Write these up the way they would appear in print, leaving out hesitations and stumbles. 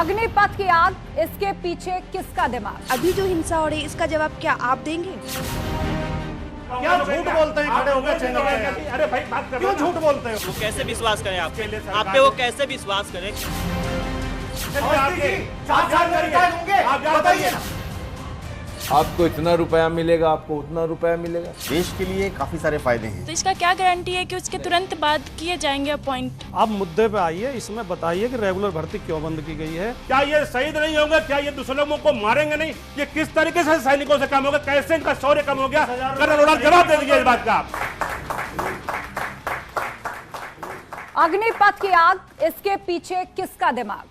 अग्निपथ की आग, इसके पीछे किसका दिमाग? अभी जो हिंसा हो रही है इसका जवाब क्या आप देंगे? क्या झूठ बोलते हैं खड़े होकर चैनल पे? अरे भाई बात कर, क्यों झूठ बोलते हैं? वो कैसे विश्वास करें आप पे? वो कैसे विश्वास करें? आप बताइए ना। आपको इतना रुपया मिलेगा, आपको उतना रुपया मिलेगा। देश के लिए काफी सारे फायदे हैं। तो इसका क्या गारंटी है कि उसके तुरंत बाद किए जाएंगे अपॉइंट? आप मुद्दे पे आइए, इसमें बताइए कि रेगुलर भर्ती क्यों बंद की गई है। क्या ये शहीद नहीं होंगे? क्या ये दुश्मनों को मारेंगे नहीं? ये किस तरीके से सैनिकों से कम होगा? कैसे इनका शौर्य कम हो गया? कर्नल जवाब दे दीजिए इस बात का। अग्निपथ की आग, इसके पीछे किसका दिमाग?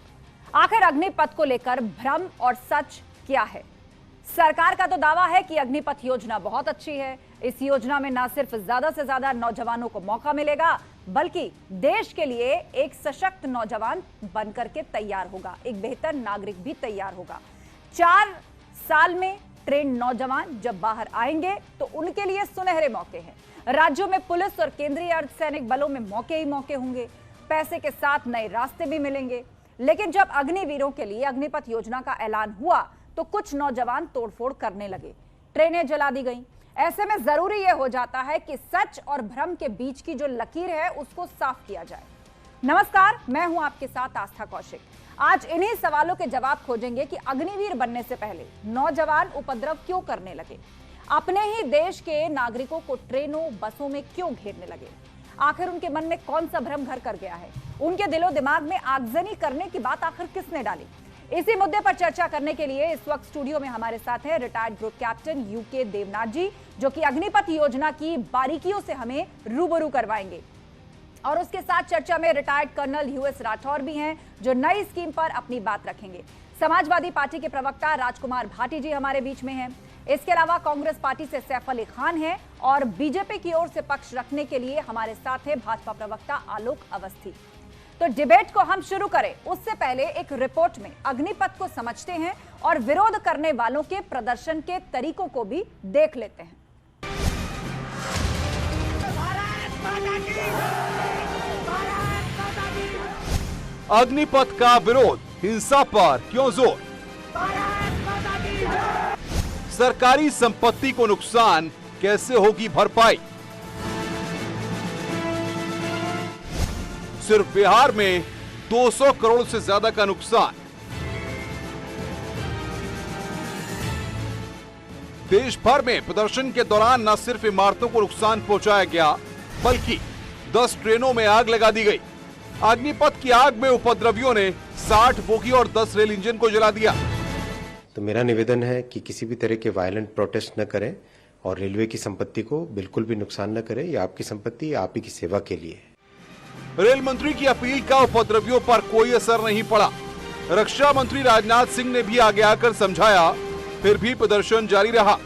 आखिर अग्निपथ को लेकर भ्रम और सच क्या है? सरकार का तो दावा है कि अग्निपथ योजना बहुत अच्छी है। इस योजना में न सिर्फ ज्यादा से ज्यादा नौजवानों को मौका मिलेगा, बल्कि देश के लिए एक सशक्त नौजवान बनकर के तैयार होगा, एक बेहतर नागरिक भी तैयार होगा। 4 साल में ट्रेन नौजवान जब बाहर आएंगे तो उनके लिए सुनहरे मौके हैं। राज्यों में पुलिस और केंद्रीय अर्धसैनिक बलों में मौके ही मौके होंगे। पैसे के साथ नए रास्ते भी मिलेंगे। लेकिन जब अग्निवीरों के लिए अग्निपथ योजना का ऐलान हुआ तो कुछ नौजवान तोड़फोड़ करने लगे, ट्रेनें जला दी गईं। ऐसे में जरूरी यह हो जाता है कि सच और भ्रम के बीच की जो लकीर है उसको साफ किया जाए। नमस्कार, मैं हूं आपके साथ आस्था कौशिक। आज इन्हीं सवालों के जवाब खोजेंगे कि अग्निवीर बनने से पहले नौजवान उपद्रव क्यों करने लगे, अपने ही देश के नागरिकों को ट्रेनों बसों में क्यों घेरने लगे, आखिर उनके मन में कौन सा भ्रम घर कर गया है, उनके दिलो दिमाग में आगजनी करने की बात आखिर किसने डाली। इसी मुद्दे पर चर्चा करने के लिए इस वक्त स्टूडियो में हमारे साथ हैं retired group captain U K Devnath ji, जो कि अग्निपथ योजना की बारीकियों से हमें रूबरू करवाएंगे। और उसके साथ चर्चा में रिटायर्ड कर्नल यूएस राठौर भी हैं, जो नई स्कीम पर अपनी बात रखेंगे। समाजवादी पार्टी के प्रवक्ता राजकुमार भाटी जी हमारे बीच में हैं। इसके अलावा कांग्रेस पार्टी से सैफ अली खान हैं और बीजेपी की ओर से पक्ष रखने के लिए हमारे साथ है भाजपा प्रवक्ता आलोक अवस्थी। तो डिबेट को हम शुरू करें उससे पहले एक रिपोर्ट में अग्निपथ को समझते हैं और विरोध करने वालों के प्रदर्शन के तरीकों को भी देख लेते हैं। अग्निपथ का विरोध, हिंसा पर क्यों जोर? सरकारी संपत्ति को नुकसान कैसे होगी भरपाई? सिर्फ बिहार में 200 करोड़ से ज्यादा का नुकसान। देश भर में प्रदर्शन के दौरान न सिर्फ इमारतों को नुकसान पहुंचाया गया, बल्कि 10 ट्रेनों में आग लगा दी गई। अग्निपथ की आग में उपद्रवियों ने 60 बोगी और 10 रेल इंजन को जला दिया। तो मेरा निवेदन है कि किसी भी तरह के वायलेंट प्रोटेस्ट न करें और रेलवे की संपत्ति को बिल्कुल भी नुकसान न करें। ये आपकी संपत्ति, आप ही की सेवा के लिए है। रेल मंत्री की अपील का उपद्रवियों पर कोई असर नहीं पड़ा। रक्षा मंत्री राजनाथ सिंह ने भी आगे आकर समझाया, फिर भी प्रदर्शन जारी रहा।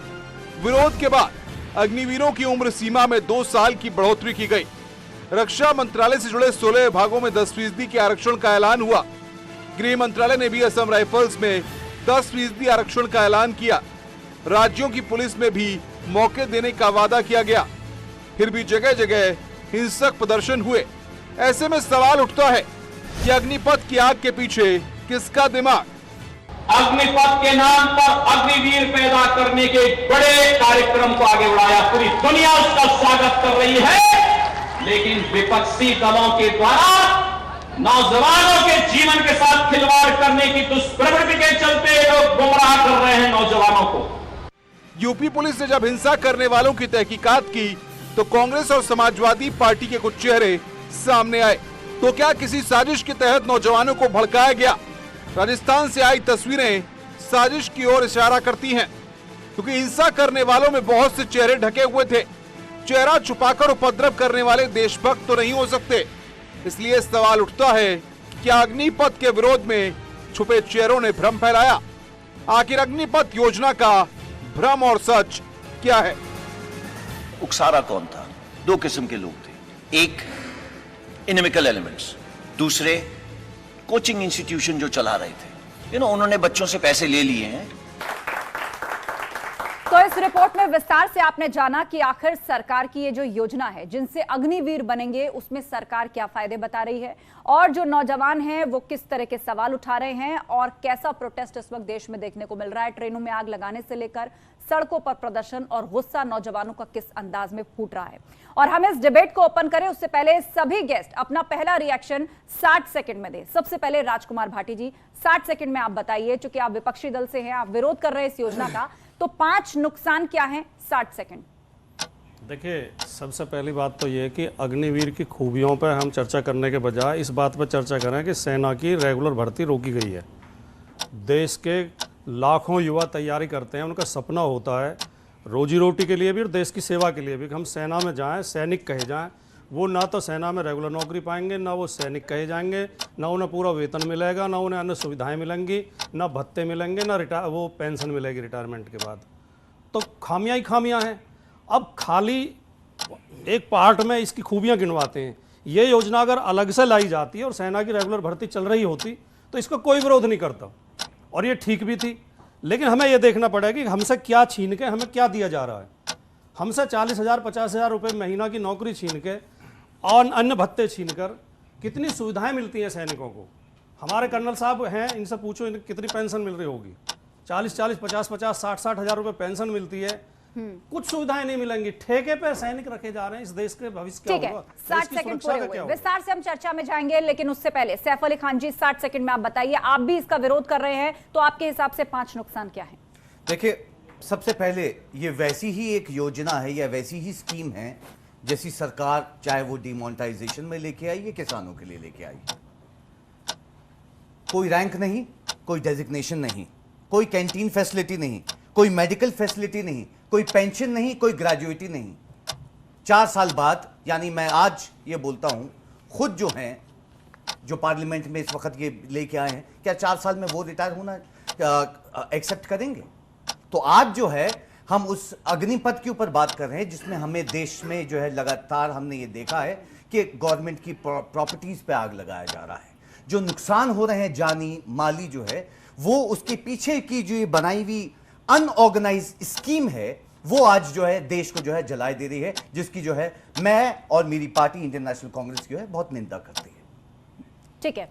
विरोध के बाद अग्निवीरों की उम्र सीमा में 2 साल की बढ़ोतरी की गई। रक्षा मंत्रालय से जुड़े 16 विभागों में 10% के आरक्षण का ऐलान हुआ। गृह मंत्रालय ने भी असम राइफल्स में 10% आरक्षण का ऐलान किया। राज्यों की पुलिस में भी मौके देने का वादा किया गया। फिर भी जगह जगह हिंसक प्रदर्शन हुए। ऐसे में सवाल उठता है कि अग्निपथ की आग के पीछे किसका दिमाग? अग्निपथ के नाम पर अग्निवीर पैदा करने के बड़े कार्यक्रम को आगे बढ़ाया, पूरी दुनिया उसका स्वागत कर रही है। लेकिन विपक्षी दलों के द्वारा नौजवानों के जीवन के साथ खिलवाड़ करने की दुष्प्रवृत्ति के चलते लोग गुमराह कर रहे हैं नौजवानों को। यूपी पुलिस ने जब हिंसा करने वालों की तहकीकात की तो कांग्रेस और समाजवादी पार्टी के कुछ चेहरे सामने आए। तो क्या किसी साजिश के तहत नौजवानों को भड़काया गया? राजस्थान से आई तस्वीरें साजिश की ओर इशारा करती हैं, क्योंकि हिंसा करने वालों में बहुत से चेहरे ढके हुए थे। चेहरा छुपाकर उपद्रव करने वाले देशभक्त तो नहीं हो सकते। इसलिए सवाल उठता है कि क्या अग्निपथ के विरोध में छुपे चेहरों ने भ्रम फैलाया? आखिर अग्निपथ योजना का भ्रम और सच क्या है? उकसारा कौन था? 2 किस्म के लोग थे। एक इनमिकल एलिमेंट्स, दूसरे कोचिंग इंस्टीट्यूशन जो चला रहे थे। उन्होंने बच्चों से पैसे ले लिए हैं तो इस रिपोर्ट में विस्तार से आपने जाना कि आखिर सरकार की ये जो योजना है जिनसे अग्निवीर बनेंगे उसमें सरकार क्या फायदे बता रही है और जो नौजवान हैं वो किस तरह के सवाल उठा रहे हैं और कैसा प्रोटेस्ट इस वक्त देश में देखने को मिल रहा है। ट्रेनों में आग लगाने से लेकर सड़कों पर प्रदर्शन और गुस्सा नौजवानों का किस अंदाज में फूट रहा है। और हम इस डिबेट को ओपन करें उससे पहले सभी गेस्ट अपना पहला रिएक्शन 60 सेकंड में दें। सबसे पहले राजकुमार भाटी जी, 60 सेकंड में आप बताइए, चूंकि आप विपक्षी दल से हैं, आप विरोध कर रहे हैं इस योजना का, तो 5 नुकसान क्या हैं? 60 सेकंड। देखिए, सबसे पहली बात तो ये है कि अग्निवीर की खूबियों पर हम चर्चा करने के बजाय इस बात पर चर्चा करें कि सेना की रेगुलर भर्ती रोकी गई है। देश के लाखों युवा तैयारी करते हैं, उनका सपना होता है रोजी रोटी के लिए भी और देश की सेवा के लिए भी कि हम सेना में जाएं, सैनिक कहे जाएं। वो ना तो सेना में रेगुलर नौकरी पाएंगे, ना वो सैनिक कहे जाएंगे, ना उन्हें पूरा वेतन मिलेगा, ना उन्हें अन्य सुविधाएं मिलेंगी, ना भत्ते मिलेंगे, ना वो पेंशन मिलेगी रिटायरमेंट के बाद। तो खामियां ही खामियां हैं। अब खाली एक पार्ट में इसकी खूबियां गिनवाते हैं। ये योजना अगर अलग से लाई जाती है और सेना की रेगुलर भर्ती चल रही होती तो इसका कोई विरोध नहीं करता और ये ठीक भी थी। लेकिन हमें यह देखना पड़ेगा कि हमसे क्या छीन के हमें क्या दिया जा रहा है। हमसे 40,000 50,000 रुपये महीना की नौकरी छीन के और अन्य भत्ते छीन कर कितनी सुविधाएं मिलती हैं सैनिकों को। हमारे कर्नल साहब हैं, इनसे पूछो इन्हें कितनी पेंशन मिल रही होगी। 40,000 50,000 60,000 रुपये पेंशन मिलती है, कुछ सुविधाएं नहीं मिलेंगी। ठेके पे सैनिक रखे जा रहे हैं। इस देश के भविष्य क्या होगा? 60 सेकंड पूरे हुए। विस्तार से हम चर्चा में जाएंगे, लेकिन उससे पहले सैफ अली खान जी 60 सेकंड में आप बताइए, आप भी इसका विरोध कर रहे हैं, तो आपके हिसाब से 5 नुकसान क्या है? देखिए, सबसे पहले ये वैसी ही एक योजना है या वैसी ही स्कीम है जैसी सरकार चाहे वो डिमोनेटाइजेशन में लेके आई या किसानों के लिए लेके आई। कोई रैंक नहीं, कोई डेजिग्नेशन नहीं, कोई कैंटीन फैसिलिटी नहीं, कोई मेडिकल फैसिलिटी नहीं, कोई पेंशन नहीं, कोई ग्रेजुएटी नहीं। 4 साल बाद, यानी मैं आज ये बोलता हूं, खुद जो हैं, जो पार्लियामेंट में इस वक्त ये लेके आए हैं, क्या 4 साल में वो रिटायर होना एक्सेप्ट करेंगे? तो आज जो है हम उस अग्निपथ के ऊपर बात कर रहे हैं जिसमें हमें देश में जो है लगातार हमने ये देखा है कि गवर्नमेंट की प्रॉपर्टीज पे आग लगाया जा रहा है। जो नुकसान हो रहे हैं जानी माली जो है वो उसके पीछे की जो ये बनाई हुई अनऑर्गेनाइज स्कीम है वो आज जो है देश को जो है जलाए दे रही है, जिसकी जो है मैं और मेरी पार्टी इंडियन नेशनल कांग्रेस की है बहुत निंदा करती है। ठीक है,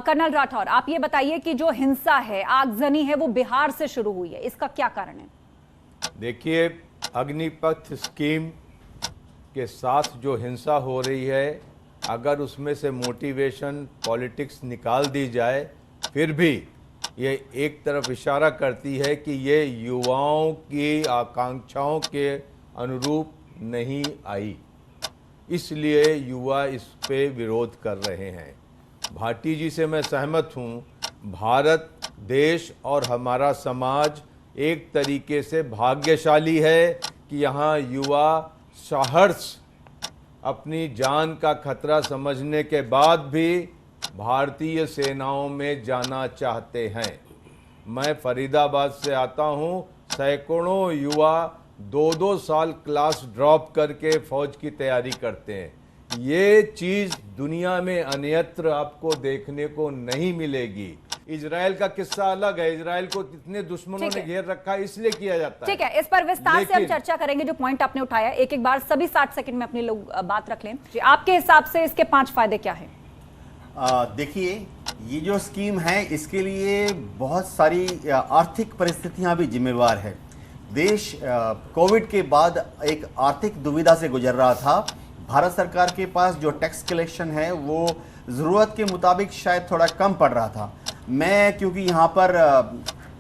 कर्नल राठौर, आप ये बताइए कि जो हिंसा है, आगजनी है, वो बिहार से शुरू हुई है, इसका क्या कारण है? देखिए, अग्निपथ स्कीम के साथ जो हिंसा हो रही है, अगर उसमें से मोटिवेशन पॉलिटिक्स निकाल दी जाए, फिर भी ये एक तरफ इशारा करती है कि ये युवाओं की आकांक्षाओं के अनुरूप नहीं आई, इसलिए युवा इस पे विरोध कर रहे हैं। भाटी जी से मैं सहमत हूँ। भारत देश और हमारा समाज एक तरीके से भाग्यशाली है कि यहाँ युवा साहस अपनी जान का खतरा समझने के बाद भी भारतीय सेनाओं में जाना चाहते हैं। मैं फरीदाबाद से आता हूँ, सैकड़ों युवा 2-2 साल क्लास ड्रॉप करके फौज की तैयारी करते हैं। ये चीज़ दुनिया में अन्यत्र आपको देखने को नहीं मिलेगी। इजराइल का किस्सा अलग है, इजराइल को कितने दुश्मनों ने घेर रखा है, इसलिए किया जाता है। ठीक है, इस पर विस्तार से हम चर्चा करेंगे। जो पॉइंट आपने उठाया, एक एक बार सभी 60 सेकंड में अपनी लोग बात रख लें। आपके हिसाब से इसके 5 फायदे क्या है? देखिए, ये जो स्कीम है इसके लिए बहुत सारी आर्थिक परिस्थितियां भी जिम्मेवार है। देश कोविड के बाद एक आर्थिक दुविधा से गुजर रहा था। भारत सरकार के पास जो टैक्स कलेक्शन है वो ज़रूरत के मुताबिक शायद थोड़ा कम पड़ रहा था। मैं क्योंकि यहाँ पर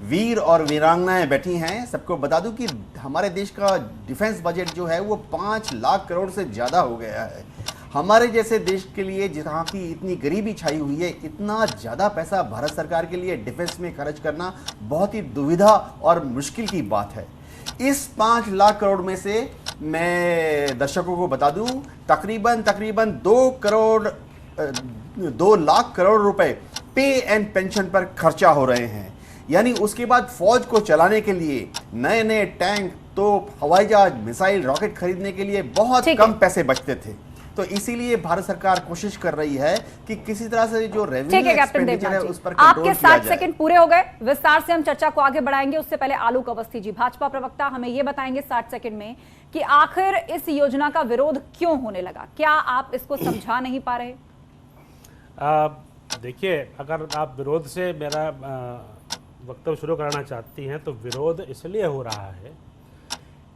वीर और वीरांगनाएं बैठी हैं, सबको बता दूं कि हमारे देश का डिफेंस बजट जो है वो 5 लाख करोड़ से ज़्यादा हो गया है। हमारे जैसे देश के लिए जहाँ की इतनी गरीबी छाई हुई है, इतना ज़्यादा पैसा भारत सरकार के लिए डिफेंस में खर्च करना बहुत ही दुविधा और मुश्किल की बात है। इस 5 लाख करोड़ में से मैं दर्शकों को बता दूं, तकरीबन 2 लाख करोड़ रुपए पे एंड पेंशन पर खर्चा हो रहे हैं। यानी उसके बाद फौज को चलाने के लिए नए टैंक, तोप, हवाई जहाज, मिसाइल, रॉकेट खरीदने के लिए बहुत कम पैसे बचते थे। तो इसीलिए भारत सरकार कोशिश कर रही है कि किसी तरह से जो ठीक है रेवेन्यू कैप्टन एक्सपेंडिचर है देवनाथ उस पर जी, कंट्रोल आपके किया 60 जाए। सेकंड पूरे हो गए। विस्तार से हम चर्चा को आगे बढ़ाएंगे, उससे पहले आलोक अवस्थी जी, भाजपा प्रवक्ता, हमें यह बताएंगे 60 सेकंड में कि आखिर इस योजना का विरोध क्यों होने लगा? क्या आप इसको समझा नहीं पा रहे? देखिए, अगर आप विरोध से मेरा वक्तव्य शुरू कराना चाहती हैं तो विरोध इसलिए हो रहा है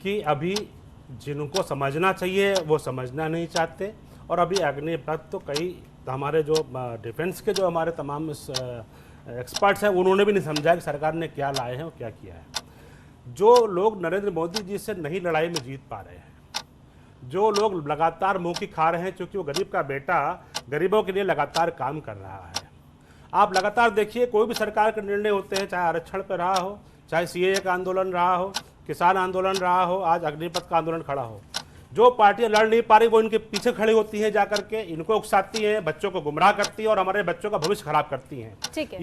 कि अभी जिनको समझना चाहिए वो समझना नहीं चाहते, और अभी अग्निपथ तो कई हमारे जो डिफेंस के जो हमारे तमाम एक्सपर्ट्स हैं उन्होंने भी नहीं समझा कि सरकार ने क्या लाए हैं और क्या किया है। जो लोग नरेंद्र मोदी जी से नहीं लड़ाई में जीत पा रहे हैं, जो लोग लगातार मुंह की खा रहे हैं क्योंकि वो गरीब का बेटा गरीबों के लिए लगातार काम कर रहा है। आप लगातार देखिए, कोई भी सरकार के निर्णय होते हैं, चाहे आरक्षण पर रहा हो, चाहे सीएए का आंदोलन रहा हो, किसान आंदोलन रहा हो, आज अग्निपथ का आंदोलन खड़ा हो, जो पार्टियां लड़ नहीं पा रही वो इनके पीछे खड़ी होती हैं, जाकर के इनको उकसाती हैं, बच्चों को गुमराह करती हैं और हमारे बच्चों का भविष्य खराब करती हैं। ठीक है,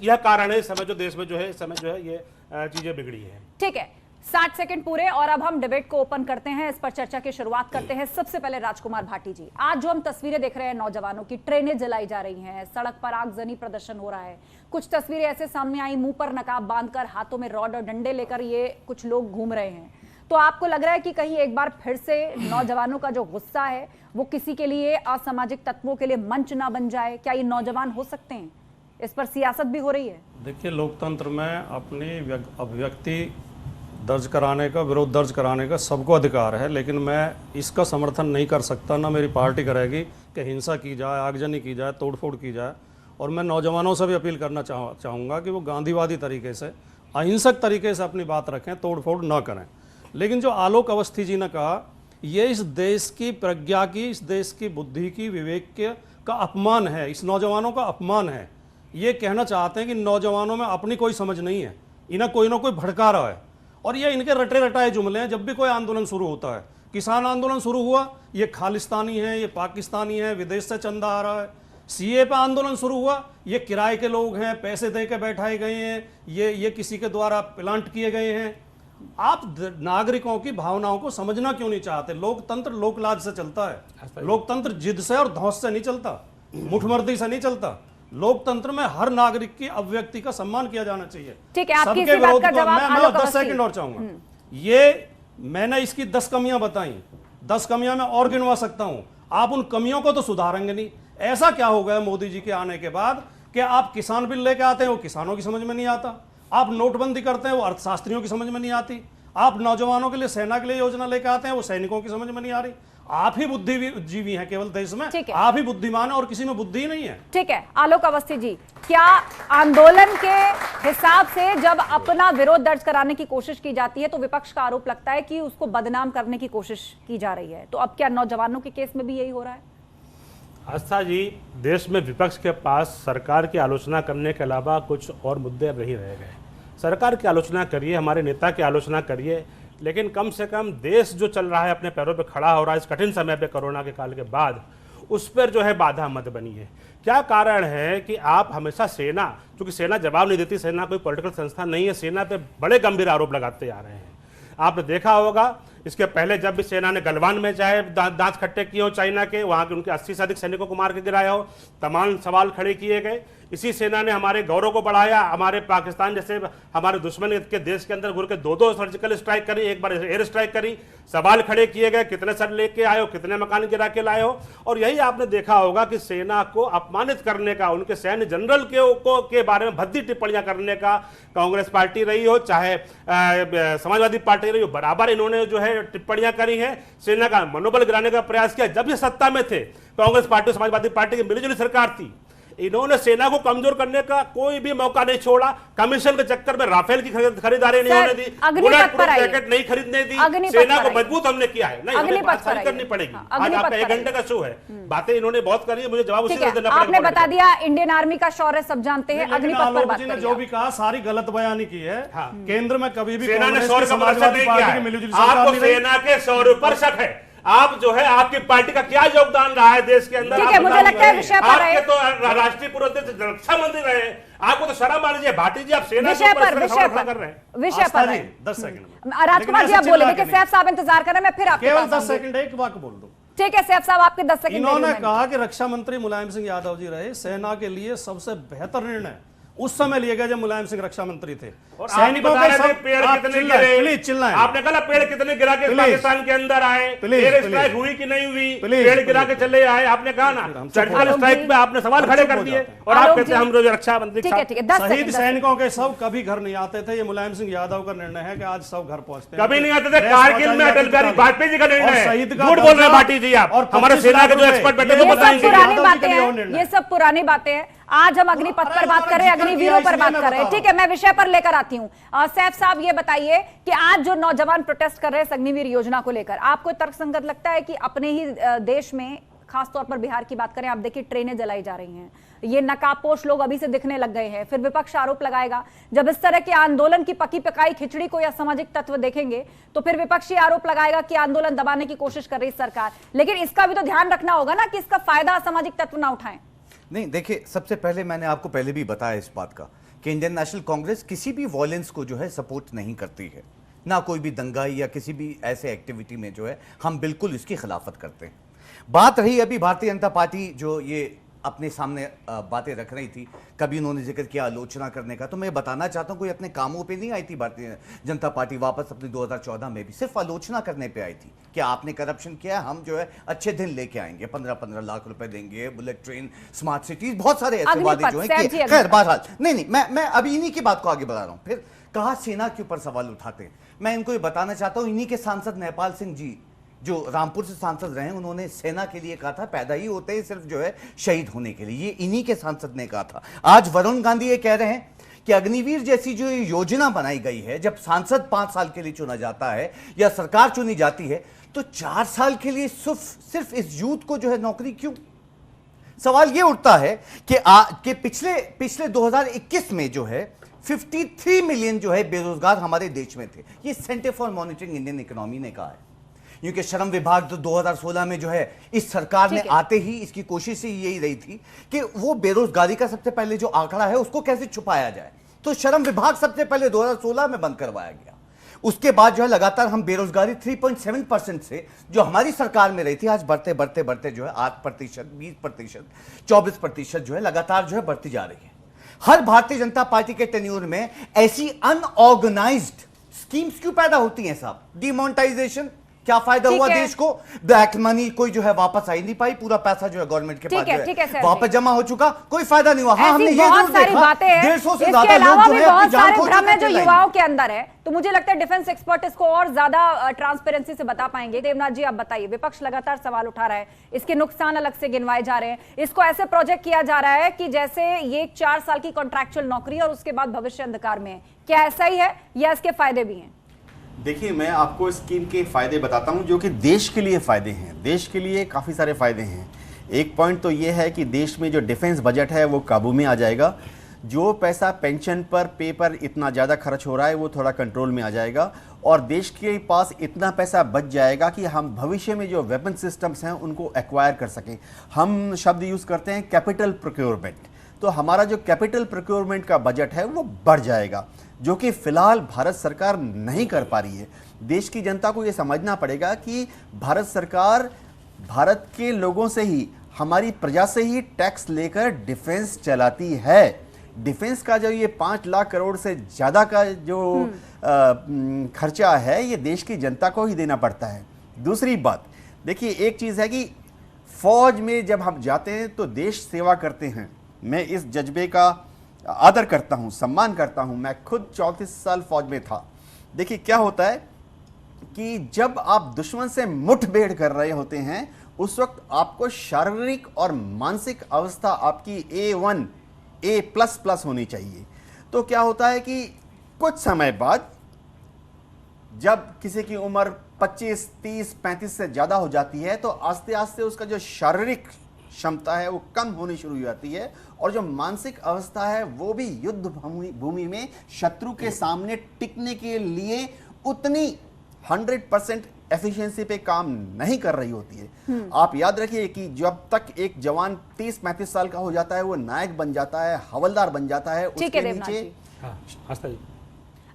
यह कारण है इस समय जो देश में जो है, इस समय जो है ये चीजें बिगड़ी है। ठीक है, 60 सेकंड पूरे और अब हम डिबेट को ओपन करते हैं, इस पर चर्चा की शुरुआत करते हैं। सबसे पहले राजकुमार भाटी जी, आज जो हम तस्वीरें देख रहे हैं नौजवानों की, ट्रेनें जलाई जा रही हैं, सड़क पर आगजनी प्रदर्शन हो रहा है, कुछ तस्वीरें ऐसे सामने आई मुंह पर नकाब बांधकर, हाथों में रॉड और डंडे लेकर ये कुछ लोग घूम रहे हैं, तो आपको लग रहा है कि कहीं एक बार फिर से नौजवानों का जो गुस्सा है वो किसी के लिए, असामाजिक तत्वों के लिए मंच ना बन जाए? क्या ये नौजवान हो सकते हैं? इस पर सियासत भी हो रही है। देखिए, लोकतंत्र में अपनी अभिव्यक्ति दर्ज कराने का, विरोध दर्ज कराने का सबको अधिकार है, लेकिन मैं इसका समर्थन नहीं कर सकता, ना मेरी पार्टी करेगी कि हिंसा की जाए, आगजनी की जाए, तोड़फोड़ की जाए। और मैं नौजवानों से भी अपील करना चाहूँगा कि वो गांधीवादी तरीके से, अहिंसक तरीके से अपनी बात रखें, तोड़फोड़ ना करें। लेकिन जो आलोक अवस्थी जी ने कहा, ये इस देश की प्रज्ञा की, इस देश की बुद्धि की, विवेक का अपमान है, इस नौजवानों का अपमान है। ये कहना चाहते हैं कि नौजवानों में अपनी कोई समझ नहीं है, इन्हें कोई ना कोई भड़का रहा है, और ये इनके रटे रटाए जुमले हैं। जब भी कोई आंदोलन शुरू होता है, किसान आंदोलन शुरू हुआ, ये खालिस्तानी है, ये पाकिस्तानी है, विदेश से चंदा आ रहा है। सीए पे आंदोलन शुरू हुआ, ये किराए के लोग हैं, पैसे दे के बैठाए गए हैं, ये किसी के द्वारा प्लांट किए गए हैं। आप नागरिकों की भावनाओं को समझना क्यों नहीं चाहते? लोकतंत्र लोकलाज से चलता है, लोकतंत्र जिद से और धौंस से नहीं चलता, मुठमर्दी से नहीं चलता। लोकतंत्र में हर नागरिक की अभिव्यक्ति का सम्मान किया जाना चाहिए। ठीक है, आपकी सबके इसी बात विरोध का को जवाब मैं आलोक 10 सेकंड और चाहूंगा। ये मैंने इसकी 10 कमियां बताई, 10 कमियां मैं और गिनवा सकता हूं। आप उन कमियों को तो सुधारेंगे नहीं। ऐसा क्या हो गया मोदी जी के आने के बाद कि आप किसान बिल लेके आते हैं, वो किसानों की समझ में नहीं आता, आप नोटबंदी करते हैं, वो अर्थशास्त्रियों की समझ में नहीं आती, आप नौजवानों के लिए, सेना के लिए योजना लेके आते हैं, वो सैनिकों की समझ में नहीं आ रही। आप ही बुद्धिजीवी हैं केवल देश में, आप ही बुद्धिमान है और किसी में बुद्धि नहीं है। ठीक है, आलोक अवस्थी जी, क्या आंदोलन के हिसाब से जब अपना विरोध दर्ज कराने की कोशिश की जाती है तो विपक्ष का आरोप लगता है कि उसको बदनाम करने की कोशिश की जा रही है, तो अब क्या नौजवानों के केस में भी यही हो रहा है? आस्था जी, देश में विपक्ष के पास सरकार की आलोचना करने के अलावा कुछ और मुद्दे नहीं रह गए। सरकार की आलोचना करिए, हमारे नेता की आलोचना करिए, लेकिन कम से कम देश जो चल रहा है, अपने पैरों पे खड़ा हो रहा है इस कठिन समय पे, कोरोना के काल के बाद, उस पर जो है बाधा मत बनी है। क्या कारण है कि आप हमेशा सेना, क्योंकि सेना जवाब नहीं देती, सेना कोई पॉलिटिकल संस्था नहीं है, सेना पे बड़े गंभीर आरोप लगाते आ रहे हैं। आपने देखा होगा इसके पहले जब भी सेना ने गलवान में चाहे दांत खट्टे किए हो चाइना के, वहां के उनके 80 से अधिक सैनिकों को मार के गिराया हो, तमाम सवाल खड़े किए गए। इसी सेना ने हमारे गौरव को बढ़ाया, हमारे पाकिस्तान जैसे हमारे दुश्मन के देश के अंदर घुर के 2-2 सर्जिकल स्ट्राइक करी, एक बार एयर स्ट्राइक करी, सवाल खड़े किए गए, कितने सर लेके आए हो, कितने मकान गिरा के लाए हो। और यही आपने देखा होगा कि सेना को अपमानित करने का, उनके सैन्य जनरल के बारे में भद्दी टिप्पणियां करने का कांग्रेस पार्टी रही हो, चाहे समाजवादी पार्टी रही हो, बराबर इन्होंने जो है टिप्पणियां करी है, सेना का मनोबल गिराने का प्रयास किया। जब ये सत्ता में थे, कांग्रेस पार्टी समाजवादी पार्टी की मिलीजुली सरकार थी, इन्होंने सेना को कमजोर करने का कोई भी मौका नहीं छोड़ा। कमीशन के चक्कर में राफेल की खरीदारी नहीं होने दी, बुलेट प्रूफ जैकेट नहीं खरीदने दी, सेना को मजबूत हमने किया है। नहीं, हमें बात सारी करनी पड़ेगी। आज आपका 1 घंटे का शो है, बातें इन्होंने बहुत करी है, मुझे जवाब उसी से देना पड़ेगा। आपने बता दिया इंडियन आर्मी का शौर्य सब जानते हैं, अग्निपथ पर बात ने जो भी कहा सारी गलत बयानी की है। केंद्र में कभी भी सेना ने शौर्य का प्रदर्शन नहीं किया है। आपको सेना के शौर्य पर शक है। आप जो है, आपकी पार्टी का क्या योगदान रहा है देश के अंदर? ठीक है, मुझे लगता है विषय पर आपके तो राष्ट्रीय पूर्व रक्षा मंत्री रहे, आपको तो शर्म आ लीजिए। भाटी जी, आप सेना के ऊपर कर रहे हैं। विषय पर 10 सेकंड राजकुमार जी आप बोले, देखिए सैफ साहब इंतजार कर रहे हैं, मैं फिर आपके केवल पास 10 सेकंड एक बात बोल दूं। ठीक है सैफ साहब, आपके 10 सेकंड। इन्होंने कहा कि रक्षा मंत्री मुलायम सिंह यादव जी रहे, सेना के लिए सबसे बेहतर निर्णय उस समय लिए गए जब मुलायम सिंह रक्षा मंत्री थे। और सैनिकों के सब पेड़ कितने गिरे, प्लीज चिल्लाएं। आपने कहा पेड़ कितने गिरा के पाकिस्तान के अंदर आए, एयर स्ट्राइक हुई कि नहीं हुई, पेड़ गिरा के चले आए, आपने कहा ना सर्जिकल स्ट्राइक पे आपने सवाल खड़े कर दिए और आप कहते हैं हम रोज रक्षा मंत्री। शहीद सैनिकों के सब कभी घर नहीं आते थे, ये मुलायम सिंह यादव का निर्णय है कि आज सब घर पहुंचते हैं। कभी नहीं आते थे, कारगिल में अटल बिहारी वाजपेयी जी का निर्णय है। शहीद झूठ बोल रहे हैं भाटी जी आप, और हमारे सेना के जो एक्सपर्ट बैठे थे बताएंगे। ये सब पुरानी बातें हैं। आज हम अग्निपथ पर बात कर रहे हैं, अग्निवीरों पर बात कर रहे हैं। ठीक है, मैं विषय पर लेकर आती हूँ। सैफ साहब ये बताइए कि आज जो नौजवान प्रोटेस्ट कर रहे हैं अग्निवीर योजना को लेकर, आपको तर्कसंगत लगता है कि अपने ही देश में, खासतौर पर बिहार की बात करें, आप देखिए ट्रेनें जलाई जा रही हैं, ये नकाबपोश लोग अभी से दिखने लग गए हैं, फिर विपक्ष आरोप लगाएगा। जब इस तरह के आंदोलन की पकी पकाई खिचड़ी को या सामाजिक तत्व देखेंगे तो फिर विपक्षी आरोप लगाएगा कि आंदोलन दबाने की कोशिश कर रही सरकार। लेकिन इसका भी तो ध्यान रखना होगा ना कि इसका फायदा असामाजिक तत्व ना उठाएं। नहीं, देखिए, सबसे पहले मैंने आपको पहले भी बताया इस बात का कि इंडियन नेशनल कांग्रेस किसी भी वॉयलेंस को जो है सपोर्ट नहीं करती है, ना कोई भी दंगाई या किसी भी ऐसे एक्टिविटी में जो है हम बिल्कुल इसकी खिलाफत करते हैं। बात रही अभी भारतीय जनता पार्टी जो ये अपने सामने बातें रख रही थी, कभी उन्होंने जिक्र किया आलोचना करने का, तो मैं बताना चाहता हूं कोई अपने कामों पे नहीं आई थी भारतीय जनता पार्टी वापस अपने 2014 में भी, सिर्फ आलोचना करने पे आई थी कि आपने करप्शन किया, हम जो है अच्छे दिन लेके आएंगे, 15-15 लाख रुपए देंगे, बुलेट ट्रेन, स्मार्ट सिटीज, बहुत सारे ऐसे वादे जो है। खैर बहरहाल नहीं, मैं अभी इन्हीं की बात को आगे बढ़ा रहा हूँ। फिर कहा सेना के ऊपर सवाल उठाते हैं, मैं इनको ये बताना चाहता हूँ, इन्हीं के सांसद नेपाल सिंह जी जो रामपुर से सांसद रहे, उन्होंने सेना के लिए कहा था पैदा ही होते ही सिर्फ जो है शहीद होने के लिए, ये इन्हीं के सांसद ने कहा था। आज वरुण गांधी ये कह रहे हैं कि अग्निवीर जैसी जो योजना बनाई गई है, जब सांसद 5 साल के लिए चुना जाता है या सरकार चुनी जाती है तो 4 साल के लिए सिर्फ इस यूथ को जो है नौकरी क्यों? सवाल ये उठता है कि पिछले 2021 में जो है 53 मिलियन जो है बेरोजगार हमारे देश में थे। ये centre for monitoring Indian economy ने कहा है, क्योंकि श्रम विभाग तो 2016 में जो है इस सरकार ने आते ही इसकी कोशिश ही यही रही थी कि वो बेरोजगारी का सबसे पहले जो आंकड़ा है उसको कैसे छुपाया जाए, तो श्रम विभाग सबसे पहले 2016 में बंद करवाया गया। उसके बाद जो है लगातार हम बेरोजगारी 3.7% से जो हमारी सरकार में रही थी, आज बढ़ते बढ़ते बढ़ते जो है 8%, 20%, 24% जो है लगातार जो है बढ़ती जा रही है। हर भारतीय जनता पार्टी के टेन्यूर में ऐसी अनऑर्गेनाइज्ड स्कीम्स क्यों पैदा होती हैं साहब? डिमोनेटाइजेशन, क्या फायदा हुआ देश को? ब्लैक मनी कोई जो है वापस आ ही नहीं पाई, पूरा पैसा जो है गवर्नमेंट के पास जो है वापस जमा हो चुका, कोई फायदा नहीं हुआ। हाँ, हमने ये जरूर देखा 150 से ज्यादा लोग जो है अपनी जान खो चुके हैं जो युवाओं के अंदर है। तो मुझे लगता है डिफेंस एक्सपर्ट इसको और ज्यादा ट्रांसपेरेंसी से बता पाएंगे। देवनाथ जी, आप बताइए, विपक्ष लगातार सवाल उठा रहा है, इसके नुकसान अलग से गिनवाए जा रहे हैं, इसको ऐसे प्रोजेक्ट किया जा रहा है कि जैसे ये 4 साल की कॉन्ट्रैक्चुअल नौकरी और उसके बाद भविष्य अंधकार में है। क्या ऐसा ही है या इसके फायदे भी हैं? देखिए, मैं आपको स्कीम के फायदे बताता हूं जो कि देश के लिए फायदे हैं। देश के लिए काफ़ी सारे फायदे हैं। एक पॉइंट तो ये है कि देश में जो डिफेंस बजट है वो काबू में आ जाएगा। जो पैसा पेंशन पर, पे पर इतना ज़्यादा खर्च हो रहा है वो थोड़ा कंट्रोल में आ जाएगा और देश के पास इतना पैसा बच जाएगा कि हम भविष्य में जो वेपन सिस्टम्स हैं उनको एक्वायर कर सकें। हम शब्द यूज़ करते हैं कैपिटल प्रोक्योरमेंट, तो हमारा जो कैपिटल प्रोक्योरमेंट का बजट है वो बढ़ जाएगा, जो कि फिलहाल भारत सरकार नहीं कर पा रही है। देश की जनता को ये समझना पड़ेगा कि भारत सरकार भारत के लोगों से ही, हमारी प्रजा से ही टैक्स लेकर डिफेंस चलाती है। डिफेंस का जो ये 5 लाख करोड़ से ज़्यादा का जो खर्चा है ये देश की जनता को ही देना पड़ता है। दूसरी बात देखिए, एक चीज़ है कि फौज में जब हम जाते हैं तो देश सेवा करते हैं। मैं इस जज्बे का आदर करता हूं, सम्मान करता हूं। मैं खुद 34 साल फौज में था। देखिए क्या होता है कि जब आप दुश्मन से मुठभेड़ कर रहे होते हैं उस वक्त आपको शारीरिक और मानसिक अवस्था आपकी A1, A++ होनी चाहिए। तो क्या होता है कि कुछ समय बाद जब किसी की उम्र 25, 30, 35 से ज़्यादा हो जाती है तो आस्ते आस्ते उसका जो शारीरिक क्षमता है वो कम होनी शुरू हो जाती है और जो मानसिक अवस्था है वो भी युद्ध भूमि में शत्रु के सामने टिकने के लिए उतनी 100% एफिशिएंसी पे काम नहीं कर रही होती है। आप याद रखिए कि जब तक एक जवान 30-35 साल का हो जाता है वो नायक बन जाता है, हवलदार बन जाता है, उसके नीचे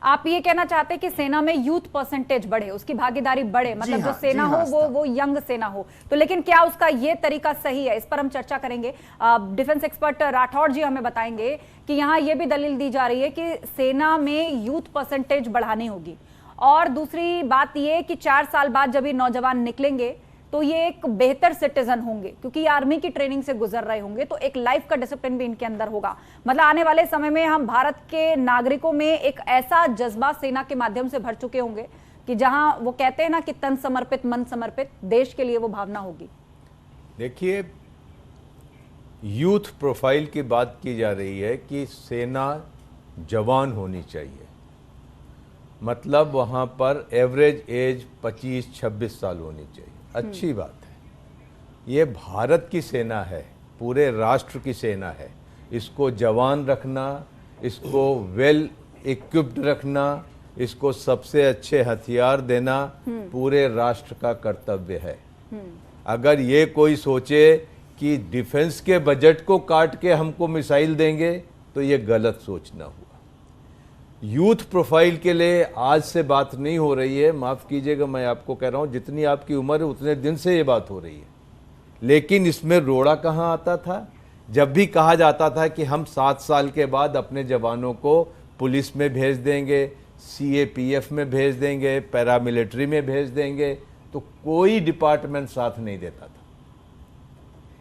आप ये कहना चाहते हैं कि सेना में यूथ परसेंटेज बढ़े, उसकी भागीदारी बढ़े, मतलब जो सेना हो वो यंग सेना हो, तो लेकिन क्या उसका ये तरीका सही है? इस पर हम चर्चा करेंगे। डिफेंस एक्सपर्ट राठौड़ जी हमें बताएंगे कि यहाँ ये भी दलील दी जा रही है कि सेना में यूथ परसेंटेज बढ़ानी होगी, और दूसरी बात ये कि 4 साल बाद जब ये नौजवान निकलेंगे तो ये एक बेहतर सिटीजन होंगे, क्योंकि ये आर्मी की ट्रेनिंग से गुजर रहे होंगे, तो एक लाइफ का डिसिप्लिन भी इनके अंदर होगा। मतलब आने वाले समय में हम भारत के नागरिकों में एक ऐसा जज्बा सेना के माध्यम से भर चुके होंगे कि जहां वो कहते हैं ना कि तन समर्पित मन समर्पित, देश के लिए वो भावना होगी। देखिए, यूथ प्रोफाइल की बात की जा रही है कि सेना जवान होनी चाहिए, मतलब वहाँ पर एवरेज एज 25-26 साल होनी चाहिए। अच्छी बात है, ये भारत की सेना है, पूरे राष्ट्र की सेना है, इसको जवान रखना, इसको वेल इक्विप्ड रखना, इसको सबसे अच्छे हथियार देना पूरे राष्ट्र का कर्तव्य है। अगर ये कोई सोचे कि डिफेंस के बजट को काट के हमको मिसाइल देंगे तो ये गलत सोचना हुआ। यूथ प्रोफाइल के लिए आज से बात नहीं हो रही है, माफ़ कीजिएगा, मैं आपको कह रहा हूँ जितनी आपकी उम्र है उतने दिन से ये बात हो रही है। लेकिन इसमें रोड़ा कहाँ आता था? जब भी कहा जाता था कि हम 7 साल के बाद अपने जवानों को पुलिस में भेज देंगे, CAPF में भेज देंगे, पैरामिलिट्री में भेज देंगे, तो कोई डिपार्टमेंट साथ नहीं देता था।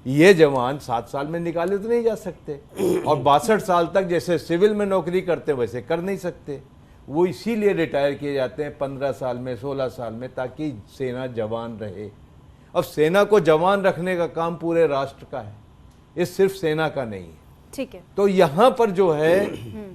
ये जवान 7 साल में निकाले तो नहीं जा सकते, और 62 साल तक जैसे सिविल में नौकरी करते वैसे कर नहीं सकते। वो इसीलिए रिटायर किए जाते हैं 15 साल में, 16 साल में, ताकि सेना जवान रहे। अब सेना को जवान रखने का काम पूरे राष्ट्र का है, ये सिर्फ सेना का नहीं है। ठीक है, तो यहाँ पर जो है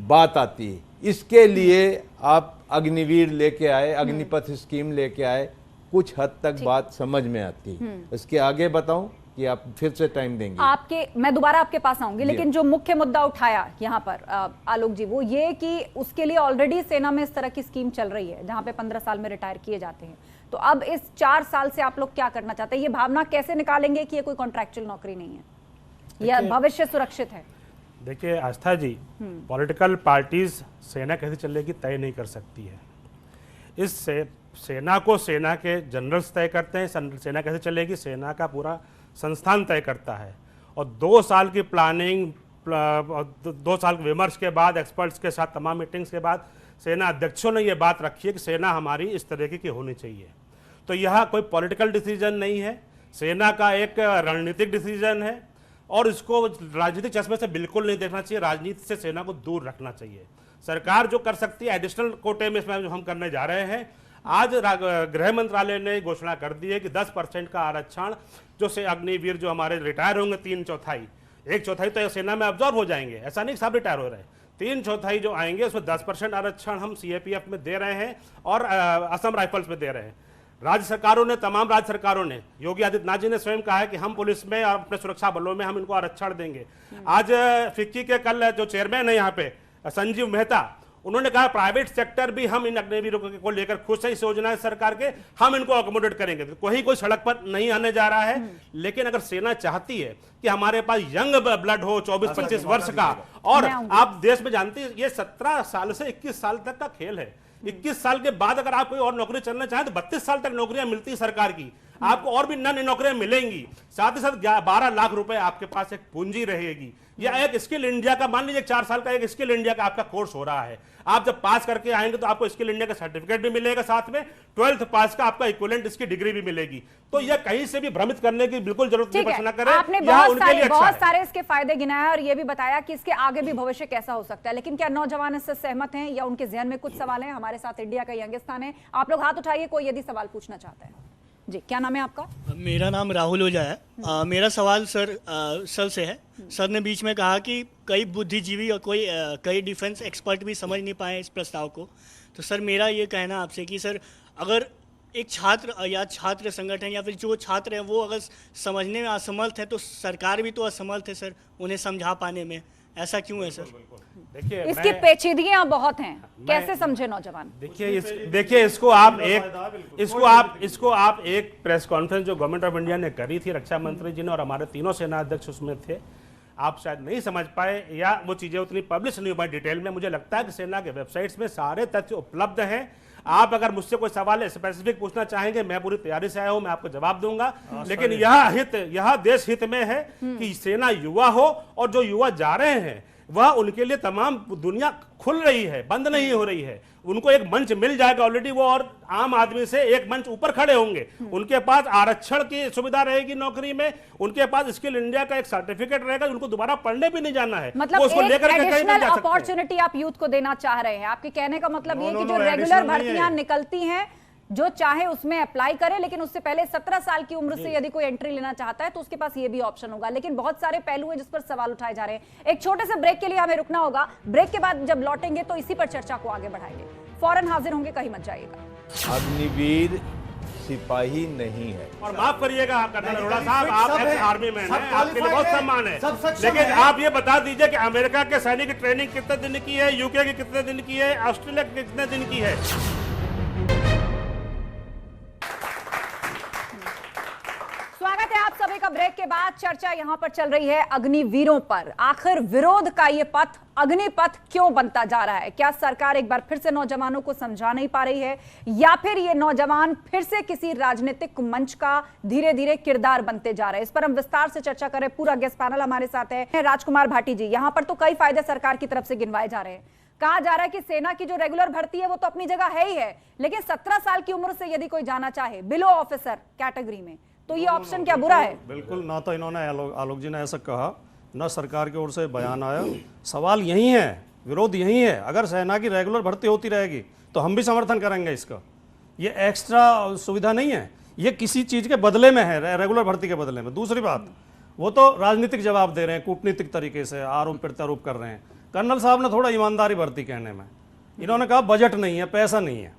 बात आती है, इसके लिए आप अग्निवीर लेके आए, अग्निपथ स्कीम लेके आए, कुछ हद तक बात समझ में आती है। इसके आगे बताऊं कि आप फिर से टाइम देंगे? मैं दोबारा आपके पास आऊंगी, लेकिन जो मुख्य मुद्दा उठाया यहाँ पर आलोक जी, वो ये कि उसके लिए ऑलरेडी सेना में इस तरह की स्कीम चल रही है जहाँ पे 15 साल में रिटायर किए जाते हैं। तो अब इस 4 साल से आप लोग क्या करना चाहते हैं? ये भावना कैसे निकालेंगे कि ये कोई कॉन्ट्रैक्चुअल नौकरी नहीं है या भविष्य सुरक्षित है? देखिए आस्था जी, पॉलिटिकल पार्टीज सेना कैसे चलेगी तय नहीं कर सकती है। इस सेना को सेना के जनरल्स तय करते हैं, सेना कैसे चलेगी सेना का पूरा संस्थान तय करता है। और 2 साल की प्लानिंग, 2 साल के विमर्श के बाद, एक्सपर्ट्स के साथ तमाम मीटिंग्स के बाद सेना अध्यक्षों ने यह बात रखी है कि सेना हमारी इस तरीके की होनी चाहिए। तो यह कोई पॉलिटिकल डिसीजन नहीं है, सेना का एक रणनीतिक डिसीजन है, और इसको राजनीतिक चश्मे से बिल्कुल नहीं देखना चाहिए। राजनीति से सेना को दूर रखना चाहिए। सरकार जो कर सकती है एडिशनल कोटे में, इसमें जो हम करने जा रहे हैं, आज गृह मंत्रालय ने घोषणा कर दी है कि 10% का आरक्षण जो से अग्निवीर जो हमारे रिटायर होंगे 3/4, 1/4 तो सेना में अब्जॉर्ब हो जाएंगे, ऐसा नहीं सब रिटायर हो रहे हैं, 3/4 जो आएंगे उसमें 10% आरक्षण हम CAPF में दे रहे हैं और असम राइफल्स में दे रहे हैं। राज्य सरकारों ने, तमाम राज्य सरकारों ने, योगी आदित्यनाथ जी ने स्वयं कहा है कि हम पुलिस में और अपने सुरक्षा बलों में हम इनको आरक्षण देंगे। आज फिक्की के कल जो चेयरमैन है यहाँ पे संजीव मेहता, उन्होंने कहा प्राइवेट सेक्टर भी हम इन अग्निवीरों को लेकर खुश है, इस योजना सरकार के, हम इनको अकोमोडेट करेंगे। तो कोई सड़क पर नहीं आने जा रहा है, लेकिन अगर सेना चाहती है कि हमारे पास यंग ब्लड हो 24-25 वर्ष का, और आप देश में जानते हैं ये 17 साल से 21 साल तक का खेल है। 21 साल के बाद अगर आप कोई और नौकरी चलना चाहें तो 32 साल तक नौकरियां मिलती है सरकार की, आपको और भी नई नौकरियां मिलेंगी। साथ ही साथ 12 लाख रुपए आपके पास एक पूंजी रहेगी, या एक स्किल इंडिया का, मान लीजिए 4 साल का एक स्किल इंडिया का आपका कोर्स हो रहा है, आप जब पास करके आएंगे तो आपको स्किल इंडिया का सर्टिफिकेट भी मिलेगा, साथ में 12th पास का आपका इक्विवेलेंट इसकी डिग्री भी मिलेगी। तो यह कहीं से भी भ्रमित करने की बिल्कुल जरूरत नहीं, प्रश्न करें। आपने बहुत सारे इसके फायदे गिनाए और ये भी बताया कि इसके आगे भी भविष्य कैसा हो सकता है, लेकिन क्या नौजवान इससे सहमत हैं या उनके जहन में कुछ सवाल हैं? हमारे साथ इंडिया का यंगस्तान है, आप लोग हाथ उठाइए कोई यदि सवाल पूछना चाहते हैं। जी, क्या नाम है आपका? मेरा नाम राहुल ओझा है। मेरा सवाल सर से है। सर ने बीच में कहा कि कई बुद्धिजीवी और कई डिफेंस एक्सपर्ट भी समझ नहीं पाए इस प्रस्ताव को। तो सर मेरा ये कहना आपसे कि सर अगर एक छात्र या छात्र संगठन या फिर जो छात्र हैं वो अगर समझने में असमर्थ है तो सरकार भी तो असमर्थ है सर उन्हें समझा पाने में, ऐसा क्यों है सर? देखिए इसकी पेचीदगियां बहुत हैं, कैसे समझे नौजवान? देखिए इसको आप एक प्रेस कॉन्फ्रेंस जो गवर्नमेंट ऑफ इंडिया ने करी थी, रक्षा मंत्री जी ने और हमारे तीनों सेना अध्यक्ष उसमें थे, आप शायद नहीं समझ पाए या वो चीज़ें उतनी पब्लिश नहीं हो पाई डिटेल में। मुझे लगता है कि सेना के वेबसाइट्स में सारे तथ्य उपलब्ध हैं। आप अगर मुझसे कोई सवाल स्पेसिफिक पूछना चाहेंगे, मैं पूरी तैयारी से आया हूं, मैं आपको जवाब दूंगा। लेकिन यह देश हित में है कि सेना युवा हो, और जो युवा जा रहे हैं वह उनके लिए तमाम दुनिया खुल रही है, बंद नहीं हो रही है। उनको एक मंच मिल जाएगा ऑलरेडी, वो और आम आदमी से एक मंच ऊपर खड़े होंगे। उनके पास आरक्षण की सुविधा रहेगी नौकरी में, उनके पास स्किल इंडिया का एक सर्टिफिकेट रहेगा, उनको दोबारा पढ़ने भी नहीं जाना है। मतलब उसको एक लेकर एडिशनल अपॉर्चुनिटी आप यूथ को देना चाह रहे हैं। आपके कहने का मतलब ये कि जो रेगुलर भर्तियां निकलती हैं, जो चाहे उसमें अप्लाई करे, लेकिन उससे पहले 17 साल की उम्र से यदि कोई एंट्री लेना चाहता है तो उसके पास ये भी ऑप्शन होगा। लेकिन बहुत सारे पहलू हैं जिस पर सवाल उठाए जा रहे हैं। एक छोटे से ब्रेक के लिए हमें रुकना होगा। ब्रेक के बाद जब लौटेंगे तो इसी पर चर्चा को आगे बढ़ाएंगे। फौरन हाजिर होंगे, कहीं मत जाइएगा। अग्निवीर सिपाही नहीं है। और माफ करिएगा कर्नल अरोड़ा साहब, आप एक्स आर्मी मैन हैं, आपके लिए बहुत सम्मान है, सब लेकिन आप ये बता दीजिए कि अमेरिका के सैनिक की ट्रेनिंग कितने दिन की है, यूके की कितने दिन की है, ऑस्ट्रेलिया की कितने दिन की है? स्वागत है आप सभी का। ब्रेक के बाद चर्चा यहां पर चल रही है अग्निवीरों पर। आखिर विरोध का ये पथ, अग्निपथ, क्यों बनता जा रहा है? क्या सरकार एक बार फिर से नौजवानों को समझा नहीं पा रही है, या फिर ये नौजवान फिर से किसी राजनीतिक मंच का धीरे धीरे किरदार बनते जा रहे हैं? इस पर हम विस्तार से चर्चा करें। पूरा गेस्ट पैनल हमारे साथ है। राजकुमार भाटी जी, यहां पर तो कई फायदे सरकार की तरफ से गिनवाए जा रहे हैं। कहा जा रहा है कि सेना की जो रेगुलर भर्ती है वो तो अपनी जगह है ही है, लेकिन 17 साल की उम्र से यदि कोई जाना चाहे बिलो ऑफिसर कैटेगरी में, तो ये ऑप्शन क्या बुरा है? बिल्कुल ना, तो इन्होंने आलोक जी ने ऐसा कहा, ना सरकार की ओर से बयान आया। सवाल यही है, विरोध यही है। अगर सेना की रेगुलर भर्ती होती रहेगी तो हम भी समर्थन करेंगे इसका। ये एक्स्ट्रा सुविधा नहीं है, ये किसी चीज़ के बदले में है, रेगुलर भर्ती के बदले में। दूसरी बात, वो तो राजनीतिक जवाब दे रहे हैं, कूटनीतिक तरीके से आरोप प्रत्यारोप कर रहे हैं। कर्नल साहब ने थोड़ा ईमानदारी बरती कहने में। इन्होंने कहा बजट नहीं है, पैसा नहीं है,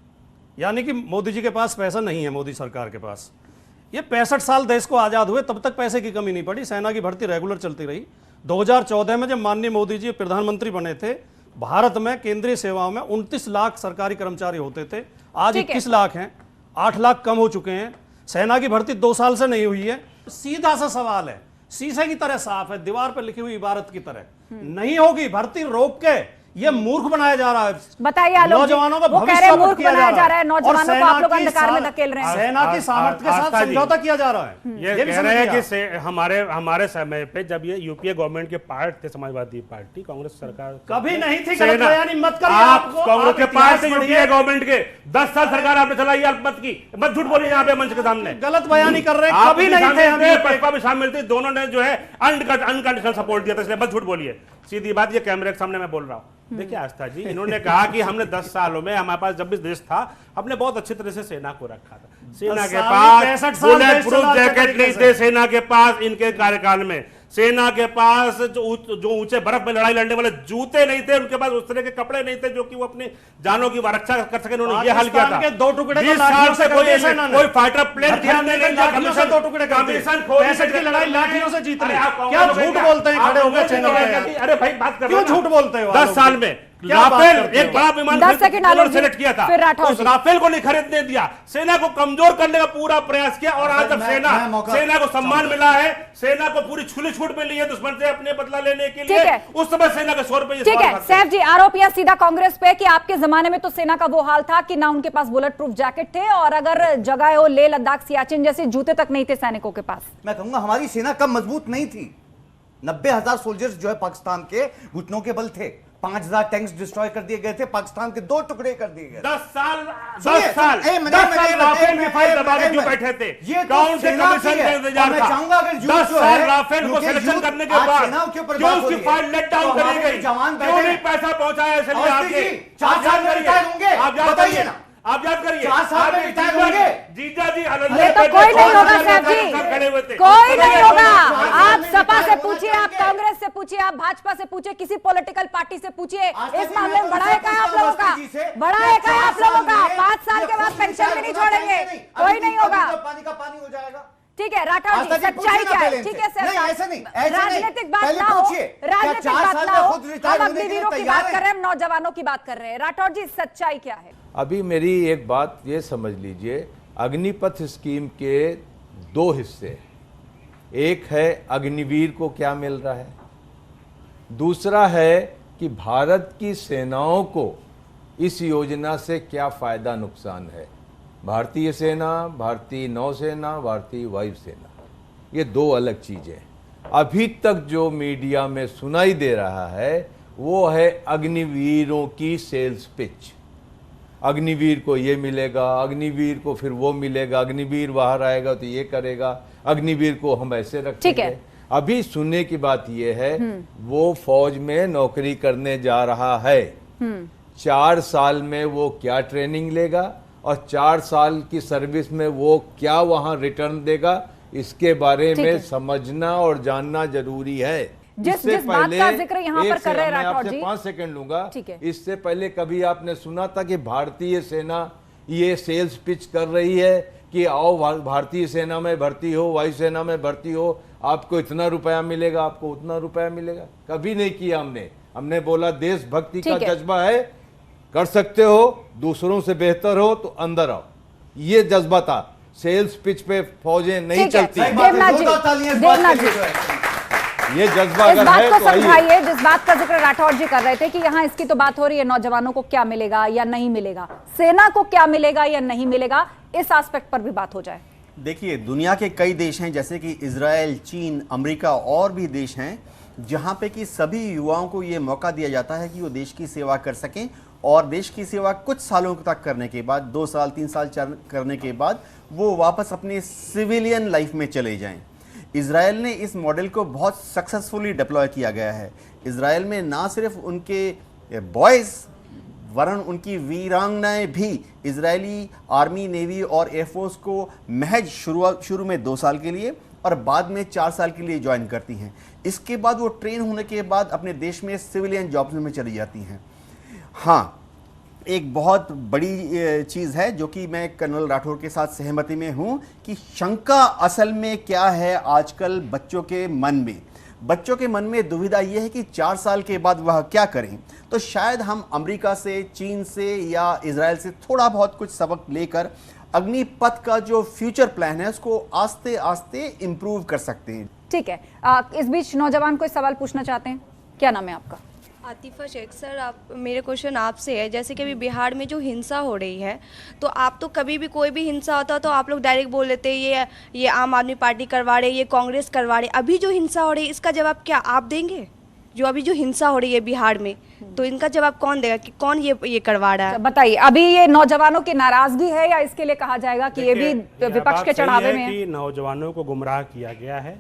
यानी कि मोदी जी के पास पैसा नहीं है, मोदी सरकार के पास। ये 65 साल देश को आज़ाद हुए तब तक पैसे की कमी नहीं पड़ी, सेना की भर्ती रेगुलर चलती रही। 2014 में जब माननीय मोदी जी प्रधानमंत्री बने थे, भारत में केंद्रीय सेवाओं में 29 लाख सरकारी कर्मचारी होते थे, आज 21 लाख हैं, 8 लाख कम हो चुके हैं। सेना की भर्ती 2 साल से नहीं हुई है। सीधा सा सवाल है, शीशे की तरह साफ है, दीवार पर लिखी हुई इबारत की तरह। नहीं होगी भर्ती, रोक के ये मूर्ख बनाया जा रहा है। बताइए आलोक जी, नौजवानों का वो कह रहे हैं मूर्ख बनाया जा रहा है, नौजवानों को आप लोग अंधकार में धकेल रहे हैं। सेना की सामर्थ्य के साथ समझौता किया जा रहा है। ये कह रहे हैं कि हमारे समय पे जब ये यूपीए गवर्नमेंट के पार्ट थे, समाजवादी पार्टी, कांग्रेस सरकार कभी नहीं थी। गलत बयानी मत करिए। आप कांग्रेस के पार्ट थे, यूपीए गवर्नमेंट के 10 साल सरकार आपने चलाई, अल्पमत की। मत झूठ बोलिए यहाँ पे मंच के सामने। गलत बयानी कर रहे हैं, कभी नहीं थे। बसपा भी शामिल थी, दोनों ने जो है अनकंडीशनल सपोर्ट दिया था, इसलिए मत झूठ बोलिए। सीधी बात, ये कैमरे के सामने मैं बोल रहा हूँ। देखिए आस्था जी, इन्होंने कहा कि हमने 10 सालों में, हमारे पास जब भी देश था, हमने बहुत अच्छी तरह से सेना को रखा था। सेना के पास बुलेट प्रूफ जैकेट नहीं थे, सेना के पास इनके कार्यकाल में सेना के पास जो ऊंचे बर्फ में लड़ाई लड़ने वाले जूते नहीं थे, उनके पास उस तरह के कपड़े नहीं थे जो कि वो अपनी जानों की रक्षा कर सके। उन्होंने ये हल किया था। 2 टुकड़े 20 साल से कोई फाइटर प्लेन कमीशन 2 टुकड़े की लड़ाई लाठियों से जीत रहे। क्या झूठ बोलते हैं खड़े होकर चैनल पे? अरे भाई बात कर, क्यों झूठ बोलते हो? 10 साल में राफेल एक बड़ा विमान सेलेक्ट किया था, उस राफेल को नहीं खरीदने दिया, सेना को कमजोर करने का पूरा प्रयास किया। और आज जब सेना को सम्मान मिला है, सेना को पूरी खुली छूट मिली है दुश्मन से अपने बदला लेने के लिए, उस समय सेना के 100 रुपए। ठीक है सैफ जी, आरोप या सीधा कांग्रेस पे कि आपके जमाने में तो सेना का वो हाल था कि ना उनके पास बुलेट प्रूफ जैकेट थे, और अगर जगह हो लेह लद्दाख सियाचिन जैसे जूते तक नहीं थे सैनिकों के पास। मैं कहूंगा हमारी सेना कम मजबूत नहीं थी। 90,000 सोल्जर्स जो है पाकिस्तान के घुटनों के बल थे। 5,000 टैंक्स डिस्ट्रॉय कर दिए गए थे, पाकिस्तान के 2 टुकड़े कर दिए गए। 10 साल राफेल में फाइल दबा के क्यों बैठे थे? कौन से कमीशन का इंतजार था? 10 साल राफेल को सिलेक्शन करने के बाद क्यों उसकी फाइल लेट डाउन करी गई? क्यों नहीं पैसा पहुंचाया? इसलिए आपके 4 साल में रिटायर होंगे, आप याद करिए ना, आप याद करिए 4 साल में रिटायर होंगे। जीजा जी ये तो कोई नहीं होगा साहब जी, कोई नहीं होगा। आप सपा से पूछिए, आप कांग्रेस से पूछिए, आप भाजपा से पूछिए, किसी पॉलिटिकल पार्टी से पूछिए, इस मामले में बड़ा एक है आप लोगों का, बड़ा एक है आप लोगों का। 5 साल के बाद पेंशन भी नहीं छोड़ेंगे, कोई नहीं होगा। पानी का पानी हो जाएगा। ठीक है राठौर जी, सच्चाई क्या है? ठीक है सर, ऐसा नहीं, राजनीतिक बात ना हो, राजनीतिक बात ना हो, हम अग्निवीरों की बात कर रहे हैं, हम नौजवानों की बात कर रहे हैं। राठौर जी, सच्चाई क्या है? अभी मेरी एक बात ये समझ लीजिए, अग्निपथ स्कीम के 2 हिस्से, एक है अग्निवीर को क्या मिल रहा है, दूसरा है कि भारत की सेनाओं को इस योजना से क्या फायदा नुकसान है। भारतीय सेना, भारतीय नौसेना, भारतीय वायुसेना, ये दो अलग चीजें हैं। अभी तक जो मीडिया में सुनाई दे रहा है वो है अग्निवीरों की सेल्स पिच। अग्निवीर को ये मिलेगा, अग्निवीर को फिर वो मिलेगा, अग्निवीर बाहर आएगा तो ये करेगा, अग्निवीर को हम ऐसे रखेंगे। अभी सुनने की बात ये है वो फौज में नौकरी करने जा रहा है। 4 साल में वो क्या ट्रेनिंग लेगा और 4 साल की सर्विस में वो क्या वहां रिटर्न देगा, इसके बारे में समझना और जानना जरूरी है। जिस बात का जिक्र यहाँ पर कर रहे हैं राठौर जी, 5 सेकंड लूंगा। इससे पहले कभी आपने सुना था कि भारतीय सेना ये सेल्स पिच कर रही है कि आओ भारतीय सेना में भर्ती हो, वायुसेना में भर्ती हो, आपको इतना रुपया मिलेगा, आपको उतना रुपया मिलेगा? कभी नहीं किया हमने बोला देशभक्ति का जज्बा है, कर सकते हो, दूसरों से बेहतर हो तो अंदर आओ, ये जज्बा था। सेल्स पिच पे फौजें नहीं चलती। ये जज्बा इस बात को समझाइए जिस बात का जिक्र राठौर जी कर रहे थे कि यहाँ इसकी तो बात हो रही है नौजवानों को क्या मिलेगा या नहीं मिलेगा, सेना को क्या मिलेगा या नहीं मिलेगा, इस एस्पेक्ट पर भी बात हो जाए। देखिए, दुनिया के कई देश हैं जैसे कि इजराइल, चीन, अमेरिका और भी देश हैं जहां पे कि सभी युवाओं को ये मौका दिया जाता है कि वो देश की सेवा कर सकें और देश की सेवा कुछ सालों तक करने के बाद, 2 साल 3 साल करने के बाद वो वापस अपने सिविलियन लाइफ में चले जाएं। इजराइल ने इस मॉडल को बहुत सक्सेसफुली डिप्लॉय किया गया है। इजराइल में ना सिर्फ उनके बॉयज़ वरन उनकी वीरांगनाएं भी इजरायली आर्मी, नेवी और एयरफोर्स को महज शुरू में 2 साल के लिए और बाद में 4 साल के लिए ज्वाइन करती हैं। इसके बाद वो ट्रेन होने के बाद अपने देश में सिविलियन जॉब्स में चली जाती हैं। हाँ, एक बहुत बड़ी चीज़ है जो कि मैं कर्नल राठौर के साथ सहमति में हूं कि शंका असल में क्या है आजकल बच्चों के मन में। बच्चों के मन में दुविधा यह है कि 4 साल के बाद वह क्या करें। तो शायद हम अमेरिका से, चीन से या इजराइल से थोड़ा बहुत कुछ सबक लेकर अग्निपथ का जो फ्यूचर प्लान है उसको आस्ते आस्ते इम्प्रूव कर सकते हैं। ठीक है, इस बीच नौजवान कोई सवाल पूछना चाहते हैं? क्या नाम है आपका? आतिफा शेख। सर, आप मेरे क्वेश्चन आपसे है, जैसे कि अभी बिहार में जो हिंसा हो रही है, तो आप तो कभी भी कोई भी हिंसा होता तो आप लोग डायरेक्ट बोल लेते ये आम आदमी पार्टी करवा रहे, ये कांग्रेस करवा रहे। अभी जो हिंसा हो रही है इसका जवाब क्या आप देंगे? जो अभी जो हिंसा हो रही है बिहार में, तो इनका जवाब कौन देगा कि कौन ये करवा रहा है? बताइए, अभी ये नौजवानों की नाराजगी है या इसके लिए कहा जाएगा कि ये भी विपक्ष के चढ़ावे में है? नौजवानों को गुमराह किया गया है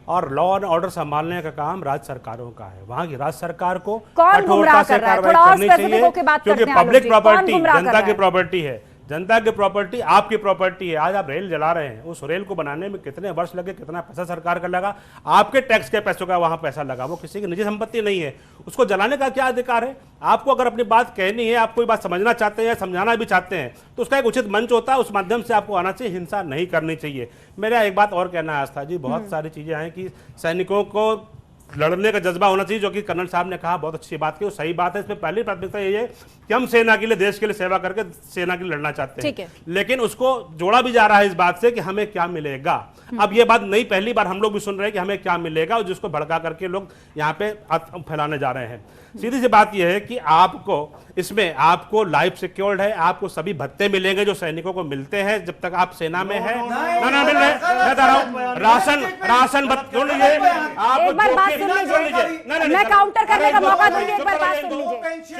और लॉ एंड ऑर्डर संभालने का काम राज्य सरकारों का है। वहां की राज्य सरकार को कठोरता से कार्रवाई करनी चाहिए क्योंकि पब्लिक प्रॉपर्टी जनता की प्रॉपर्टी है। जनता की प्रॉपर्टी आपकी प्रॉपर्टी है। आज आप रेल जला रहे हैं, उस रेल को बनाने में कितने वर्ष लगे, कितना पैसा सरकार का लगा, आपके टैक्स के पैसों का वहां पैसा लगा। वो किसी की निजी संपत्ति नहीं है, उसको जलाने का क्या अधिकार है? आपको अगर अपनी बात कहनी है, आप कोई बात समझना चाहते हैं, समझाना भी चाहते हैं, तो उसका एक उचित मंच होता है, उस माध्यम से आपको आना चाहिए। हिंसा नहीं करनी चाहिए। मेरा एक बात और कहना है आस्था जी, बहुत सारी चीजें हैं कि सैनिकों को लड़ने का जज्बा होना चाहिए, जो कि कर्नल साहब ने कहा, बहुत अच्छी बात की, वो सही बात है। इसमें पहली प्राथमिकता ये है कि हम सेना के लिए, देश के लिए सेवा करके सेना के लिए लड़ना चाहते हैं, लेकिन उसको जोड़ा भी जा रहा है इस बात से कि हमें क्या मिलेगा। अब ये बात नहीं, पहली बार हम लोग भी सुन रहे हैं कि हमें क्या मिलेगा, और जिसको भड़का करके लोग यहाँ पे फैलाने जा रहे हैं। सीधी सी बात यह है कि आपको इसमें आपको लाइफ सिक्योर्ड है, आपको सभी भत्ते मिलेंगे जो सैनिकों को मिलते हैं जब तक आप सेना में है। ना मिल रहे, मैं बता रहा हूँ, राशन भत्ते सुन लीजिए, आप एक बार बात सुन लीजिए, मैं काउंटर करने का मौका दूंगी, एक बार बात सुन लीजिए,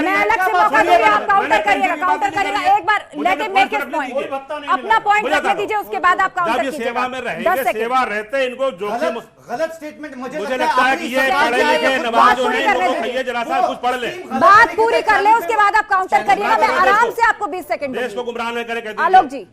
मैं अलग से मौका दूंगी, आप काउंटर करिएगा, एक बार let him make his point, अपना पॉइंट रखने दीजिए, उसके बाद आप काउंटर कीजिएगा। सेवा में रहेंगे, सेवा रहते इनको जोखिम। गलत स्टेटमेंट मुझे लगता है कि ये पढ़े लिखे नवाज जो नहीं, जरा सा कुछ पढ़ ले, बात पूरी कर ले, उसके बाद आप काउंटर करिएगा। मैं आराम से आपको 20 सेकंड देश को गुमराह न करे। आलोक जी,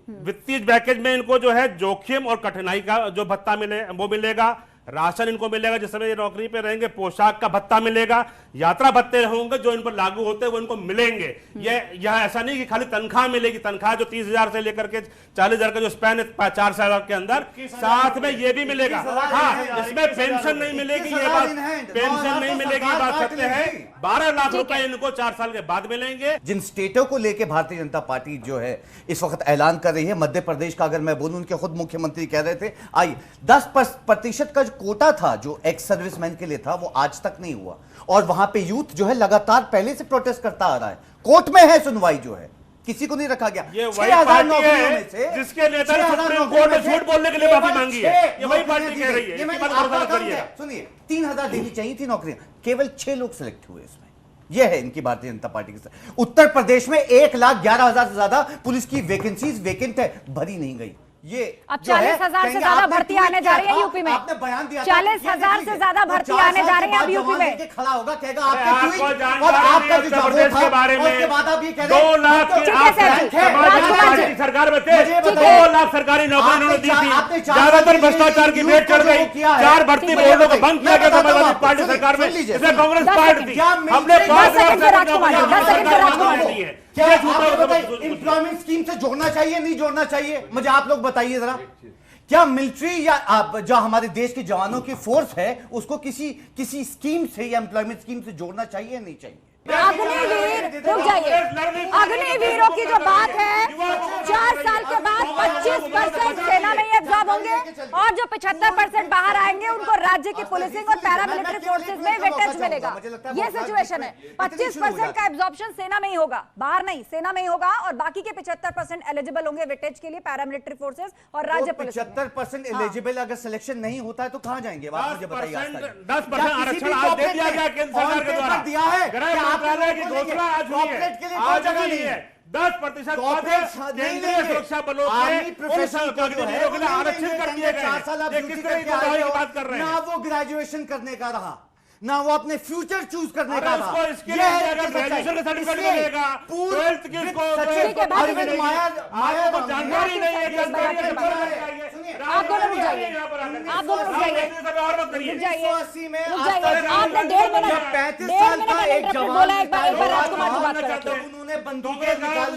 वित्तीय पैकेज में इनको जो है जोखिम और कठिनाई का जो भत्ता मिले वो मिलेगा, राशन इनको मिलेगा जिस समय ये नौकरी पे रहेंगे, पोशाक का भत्ता मिलेगा, यात्रा भत्ते होंगे जो इन पर लागू होते हैं वो इनको मिलेंगे। ये यहाँ ऐसा नहीं कि खाली तनख्वाह मिलेगी, तनख्वाह जो 30,000 से लेकर के 40,000 का जो स्पैन है 4 साल के अंदर, साथ में ये भी मिलेगा। हाँ, इसमें पेंशन नहीं मिलेगी, ये बात पेंशन नहीं मिलेगी, बात सत्य है। 12 लाख रुपए इनको 4 साल के बाद मिलेंगे। जिन स्टेटों को लेकर भारतीय जनता पार्टी जो है इस वक्त ऐलान कर रही है, मध्य प्रदेश का अगर मैं बोलूं, उनके खुद मुख्यमंत्री कह रहे थे, आइए 10% का जो कोटा था जो एक्स सर्विसमैन के लिए था वो आज तक नहीं हुआ, और वहां पे यूथ जो है लगातार पहले से प्रोटेस्ट करता आ रहा है। कोर्ट में है सुनवाई जो है, किसी को नहीं रखा गया। ये वही पार्टी है जिसके नेता ने सुप्रीम कोर्ट में झूठ बोलने के लिए माफी मांगी है। ये वही पार्टी कह रही है। सुनिए, 3000 देनी चाहिए थी नौकरियां, केवल 6 लोग सिलेक्ट हुए इसमें। यह है इनकी भारतीय जनता पार्टी के साथ। उत्तर प्रदेश में 1,11,000 से ज्यादा पुलिस की वैकेंसीज वेकेंट है, भरी नहीं गई। ये अब 40,000 से ज्यादा भर्ती आने जा रही है यूपी में। आपने बयान दिया 40,000 से ज्यादा भर्ती आने जा रही है अब यूपी में। खड़ा होगा, कहेगा आपके और आपका जो जवाब था, उसके बाद आप ये कह रहे 2 लाख की सरकार में थे, 2 लाख सरकारी नौकरी उन्होंने दी थी। ज्यादातर भ्रष्टाचार की भेंट चढ़ गई। 4 भर्ती बोर्डों को भंग किया गया समाजवादी पार्टी सरकार में, इसमें कांग्रेस पार्टी थी। हमने 5 लाख एम्प्लॉयमेंट स्कीम से जोड़ना चाहिए नहीं जोड़ना चाहिए, मुझे आप लोग बताइए जरा। क्या मिलिट्री या जो हमारे देश के जवानों की फोर्स है उसको किसी स्कीम से या एम्प्लॉयमेंट स्कीम से जोड़ना चाहिए या नहीं चाहिए? अग्निवीर, रुक जाइए। अग्निवीरों की जो बात है, 4 साल के बाद 25% सेना में एब्जॉर्ब होंगे और जो 75% बाहर आएंगे उनको राज्य की पुलिसिंग और पैरामिलिट्री फोर्सेज में वेटेज मिलेगा। ये सिचुएशन है। 25% का एब्जॉर्प्शन सेना में ही होगा, बाहर नहीं, सेना में ही होगा, और बाकी के 75% एलिजिबल होंगे वेटेज के लिए पैरामिलिट्री फोर्सेज और राज्य पुलिस। 75% एलिजिबल अगर सिलेक्शन नहीं होता है तो कहां जाएंगे? आप मुझे बताइए। 10% आरक्षण आज दे दिया गया केंद्र सरकार के द्वारा, दिया है की घोषणा आज हुई है। के लिए कोई जगह नहीं है। 10% केंद्रीय सुरक्षा बलों के आरक्षण कर दिए गए। किस तरह की बात कर रहे हैं? ना वो ग्रेजुएशन करने का रहा, ना वो अपने फ्यूचर चूज करने का रहा। इसके लिए ग्रेजुएशन का सर्टिफिकेट मिलेगा, 12th की जानकारी नहीं है। आप दोनों रुक जाइए, आप दोनों रुक जाइए। आपने 1.5 मिनट बोला। एक बार राजकुमार जी बात कर रहे थे। उन्होंने बंदूकें निकाली,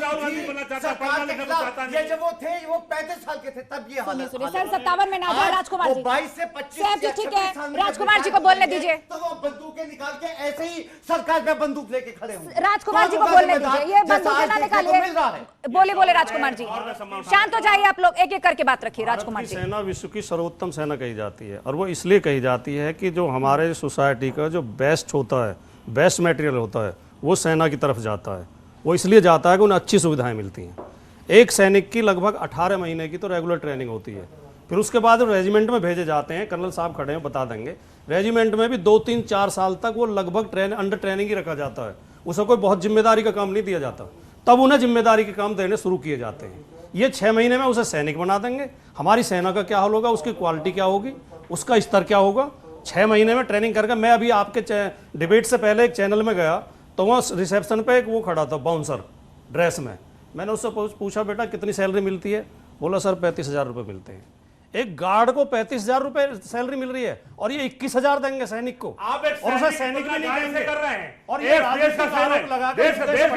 सरकार के खिलाफ। ये जब वो थे, वो 35 साल के थे तब ये हालत। सर 57 में ना जाए राजकुमार जी। 22 से 25 ठीक है, राजकुमार जी को बोलने दीजिए। बंदूकें निकाल के ऐसे ही सरकार पे बंदूक लेके खड़े होंगे। राजकुमार जी को बोलने दीजिए, ये बंदूकें ना निकालिए। बोले राजकुमार जी, शांत हो जाइए आप लोग, एक एक करके बात रखिए। राजकुमार जी, सेना विश्व की सर्वोत्तम सेना कही जाती है, और वो इसलिए कही जाती है कि जो हमारे सोसाइटी का जो बेस्ट होता है, बेस्ट मटेरियल होता है, वो सेना की तरफ जाता है। वो इसलिए जाता है कि उन्हें अच्छी सुविधाएं मिलती हैं। एक सैनिक की लगभग 18 महीने की तो रेगुलर ट्रेनिंग होती है, फिर उसके बाद रेजिमेंट में भेजे जाते हैं। कर्नल साहब खड़े हैं, बता देंगे। रेजिमेंट में भी 2, 3, 4 साल तक वो लगभग अंडर ट्रेनिंग ही रखा जाता है। उसे कोई बहुत जिम्मेदारी का काम नहीं दिया जाता, तब उन्हें जिम्मेदारी के काम देने शुरू किए जाते हैं। ये 6 महीने में उसे सैनिक बना देंगे। हमारी सेना का क्या हाल होगा, उसकी क्वालिटी क्या होगी, उसका स्तर क्या होगा। 6 महीने में ट्रेनिंग करके, मैं अभी आपके डिबेट से पहले एक चैनल में गया तो वहाँ रिसेप्शन पे एक वो खड़ा था बाउंसर ड्रेस में। मैंने उससे पूछा, बेटा कितनी सैलरी मिलती है? बोला सर 35,000 रुपये मिलते हैं। एक गार्ड को 35,000 रुपए सैलरी मिल रही है और ये 21,000 देंगे सैनिक को। आप एक और उसे सैनिक भी नहीं कर रहे हैं। और ये देश का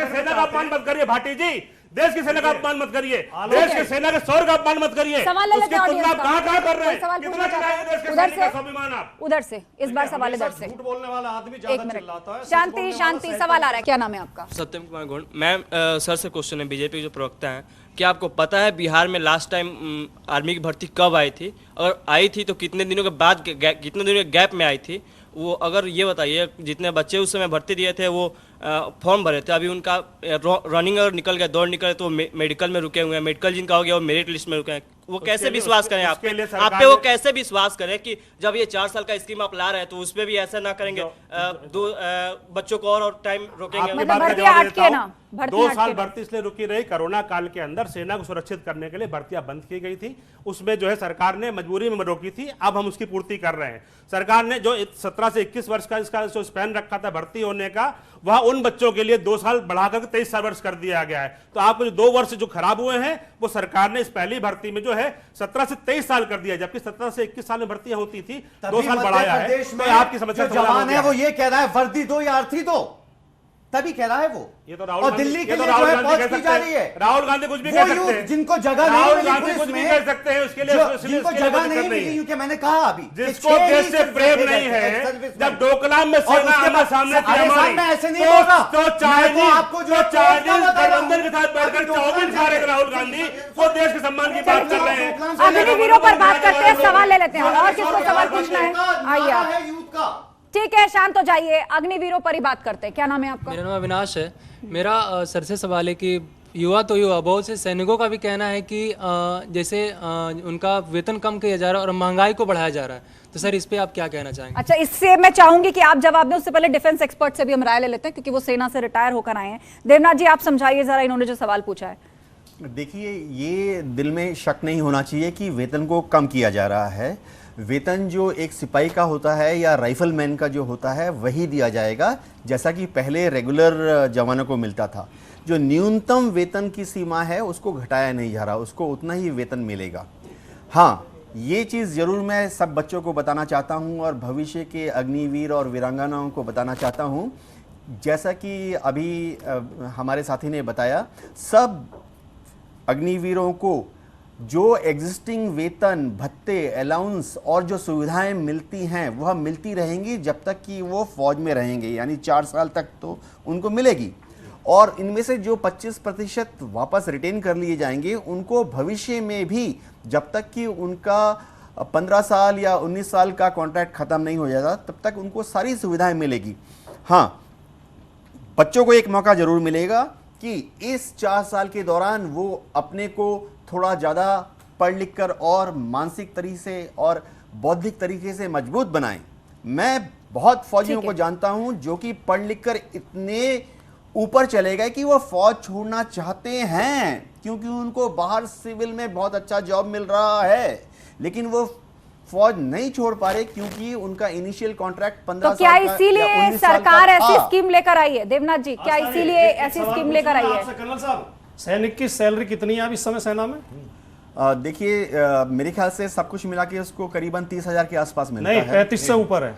सेना का अपमान मत करिए भाटी जी, देश की सेना का अपमान मत करिए, देश की सेना के शौर्य का अपमान मत करिए। उसकी तुलना आप कहां कर रहे हैं? कितना चलाएंगे देश के सैनिक का स्वाभिमान आप? उधर से इस बार सवाल इधर से। झूठ बोलने वाला आदमी ज्यादा चिल्लाता है। शांति शांति, सवाल आ रहा है। क्या नाम है आपका? सत्यम कुमार गौड़। मैम सर से क्वेश्चन है, बीजेपी के जो प्रवक्ता हैं, क्या आपको पता है बिहार में लास्ट टाइम आर्मी की भर्ती कब आई थी? अगर आई थी तो कितने दिनों के बाद, कितने दिनों के गैप में आई थी वो? अगर ये बताइए, जितने बच्चे उस समय भर्ती दिए थे वो फॉर्म भरे थे, अभी उनका रनिंग अगर निकल गया, दौड़ निकले तो मेडिकल में रुके हुए हैं, मेडिकल जिनका हो गया वो मेरिट लिस्ट में रुके हैं। वो कैसे विश्वास करें आप पे? वो कैसे विश्वास करें कि जब ये 4 साल का स्कीम आप ला रहे हैं तो उस पर भी ऐसा ना करेंगे, बच्चों को और टाइम रोकेंगे? 2 साल भर्ती इसलिए रुकी रही, कोरोना काल के अंदर सेना को सुरक्षित करने के लिए भर्तियां बंद की गई थी। उसमें जो है सरकार ने मजबूरी में रोकी थी, अब हम उसकी पूर्ति कर रहे हैं। सरकार ने जो 17 से 21 वर्ष का इसका जो स्पैन रखा था भर्ती होने का, वह उन बच्चों के लिए 2 साल बढ़ाकर 23 वर्ष कर दिया गया है। तो आपको जो 2 वर्ष जो खराब हुए हैं वो सरकार ने इस पहली भर्ती में जो है 17 से 23 साल कर दिया, जबकि 17 से 21 साल में भर्तियां होती थी, 2 साल बढ़ाया है। तो आपकी समस्या जवान है वो ये कह रहा है वर्दी दो या अर्थी दो, तभी कह रहा है वो। ये तो राहुल और गांधी- दिल्ली ये के तो लिए राहुल जो है गांधी पहुंच कह की सकते जा हैं। रही है। राहुल गांधी कुछ भी वो कह सकते यूथ हैं। जिनको जगह नहीं राहुल मिली गांधी पुलिस कुछ भी में, कह सकते हैं, उसके लिए जिनको उसके लिए जगह कोई नहीं दिक्कत मिली, है। क्योंकि मैंने कहा अभी जिसको देश से प्रेम नहीं है, जब डोकलाम में सेना आमने सामने थी हमारी, ऐसे नहीं बोल रहा। तो चाइनीज आपको जो चाइनीज गठबंधन के साथ बैठकर चाउमीन खा रहे थे राहुल गांधी, वो देश के सम्मान की बात कर रहे हैं। अग्निवीरों पर बात करते हैं, सवाल ले लेते हैं। और किसको सवाल पूछना है? आइए आप। यूथ का ठीक है, शांत हो जाइए। अग्निवीरों पर ही बात करते हैं। क्या नाम है आपका? मेरा नाम अविनाश है। मेरा सर से सवाल है कि युवा तो युवा, बहुत से सैनिकों का भी कहना है कि जैसे उनका वेतन कम किया जा रहा है और महंगाई को बढ़ाया जा रहा है, तो सर इस पे आप क्या कहना चाहेंगे? अच्छा, इससे मैं चाहूंगी कि आप जवाब दें, उससे पहले डिफेंस एक्सपर्ट से भी हम राय ले लेते हैं, क्योंकि वो सेना से रिटायर होकर आए हैं। देवनाथ जी, आप समझाइए जरा इन्होंने जो सवाल पूछा है। देखिए, ये दिल में शक नहीं होना चाहिए कि वेतन को कम किया जा रहा है। वेतन जो एक सिपाही का होता है या राइफलमैन का जो होता है वही दिया जाएगा, जैसा कि पहले रेगुलर जवानों को मिलता था। जो न्यूनतम वेतन की सीमा है उसको घटाया नहीं जा रहा, उसको उतना ही वेतन मिलेगा। हाँ, ये चीज़ ज़रूर मैं सब बच्चों को बताना चाहता हूँ और भविष्य के अग्निवीर और वीरांगनाओं को बताना चाहता हूँ। जैसा कि अभी हमारे साथी ने बताया, सब अग्निवीरों को जो एग्जिस्टिंग वेतन, भत्ते, अलाउंस और जो सुविधाएं मिलती हैं वह मिलती रहेंगी जब तक कि वो फौज में रहेंगे, यानी 4 साल तक तो उनको मिलेगी। और इनमें से जो 25% वापस रिटेन कर लिए जाएंगे उनको भविष्य में भी, जब तक कि उनका 15 साल या 19 साल का कॉन्ट्रैक्ट ख़त्म नहीं हो जाता, तब तक उनको सारी सुविधाएं मिलेगी। हाँ, बच्चों को एक मौका ज़रूर मिलेगा कि इस 4 साल के दौरान वो अपने को थोड़ा ज़्यादा पढ़ लिख कर और मानसिक तरीके से और बौद्धिक तरीके से मजबूत बनाएं। मैं बहुत फौजियों को जानता हूं जो कि पढ़ लिख कर इतने ऊपर चले गए कि वो फौज छोड़ना चाहते हैं, क्योंकि उनको बाहर सिविल में बहुत अच्छा जॉब मिल रहा है, लेकिन वो फौज नहीं छोड़ पा रहे क्योंकि उनका इनिशियल कॉन्ट्रैक्ट 15 तो क्या साल का इसीलिए या 19 साल सरकार का ऐसी था। स्कीम लेकर आई है? देवनाथ जी, क्या इसीलिए ऐसी स्कीम लेकर आई है? कर्नल साहब, सैनिक की सैलरी कितनी है अब इस समय सेना में? देखिए, मेरे ख्याल से सब कुछ मिला के उसको करीबन 30,000 के आसपास मिलता नहीं, है। 35 से ऊपर है,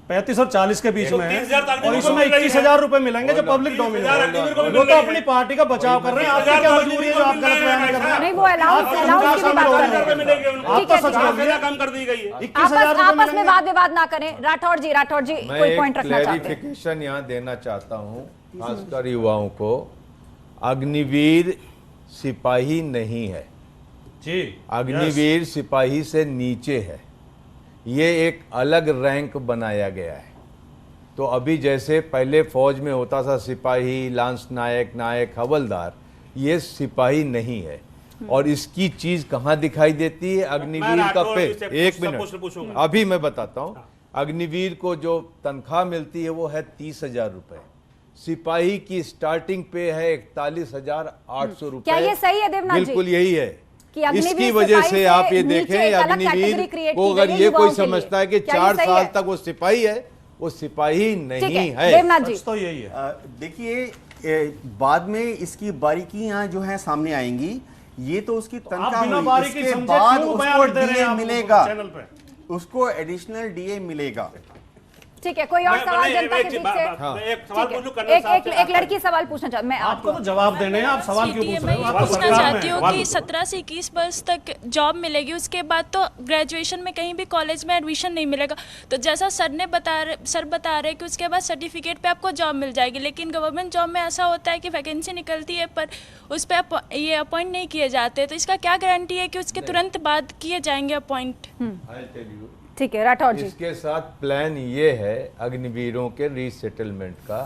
35 और 40 के बीच में है। 30,000 और इसमें 21,000 रुपए मिलेंगे जो पब्लिक डोमेन है। वो तो अपनी पार्टी का बचाव कर रहे हैं। आपकी क्या मजबूरी है जो आप गलत बयान कर रहे हैं? नहीं, वो अलाउंस की भी बात कर रहे हैं। आप तो सच बोल रहे हैं। कम कर दी गई है। 21,000 आपस में वाद विवाद ना करें। राठौड़ जी मैं कोई एक पॉइंट रखना चाहते हैं? क्लैरिफिकेशन यहाँ देना चाहता हूँ, खासकर युवाओं को। अग्निवीर सिपाही नहीं है जी, अग्निवीर सिपाही से नीचे है। ये एक अलग रैंक बनाया गया है। तो अभी जैसे पहले फौज में होता था सिपाही, लांस नायक, नायक, हवलदार, ये सिपाही नहीं है। और इसकी चीज कहाँ दिखाई देती है? अग्निवीर का पे। एक मिनट, अभी मैं बताता हूँ। अग्निवीर को जो तनख्वाह मिलती है वो है 30,000 रुपए। सिपाही की स्टार्टिंग पे है 41,800 रुपए। क्या ये सही है देवनाथ जी? बिल्कुल यही है। कि अग्निवीर इसकी वजह सिपाही से आप ये नीचे देखें, एक अलग अग्निवीर कैटेगरी क्रिएट को की अगर गई है ये युवाओं कोई के लिए। समझता है कि क्या ये 4 सही साल है? तक वो सिपाही है, वो सिपाही नहीं है। देवनाथ जी, तो यही है। देखिए, बाद में इसकी बारीकियां जो हैं सामने आएंगी। ये तो उसकी तनख्वाह बिना हुई, बारीकी इसके समझे बाद क्यों उसको बयान दे रहे हैं डीए आप मिलेगा, चैनल पे? उसको एडिशनल डीए मिलेगा। ठीक है, कोई और सवाल जनता के बीच से? एक सवाल ठीक है, पूछूं कर्नल साहब से। एक लड़की सवाल पूछना चाहती, मैं आपको तो जवाब देने हैं, आप सवाल क्यों पूछ मैं रहे हो? ये आप पूछना सरकार चाहती में हूँ कि 17 से 21 वर्ष तक जॉब मिलेगी, उसके बाद तो ग्रेजुएशन में कहीं भी कॉलेज में एडमिशन नहीं मिलेगा। तो जैसा सर बता रहे कि उसके बाद सर्टिफिकेट पे आपको जॉब मिल जाएगी, लेकिन गवर्नमेंट जॉब में ऐसा होता है कि वैकेंसी निकलती है पर उस पर ये अपॉइंट नहीं किए जाते। तो इसका क्या गारंटी है कि उसके तुरंत बाद किए जाएंगे अपॉइंट? ठीक है, राठौड़ जी। इसके साथ प्लान ये है अग्निवीरों के रीसेटलमेंट का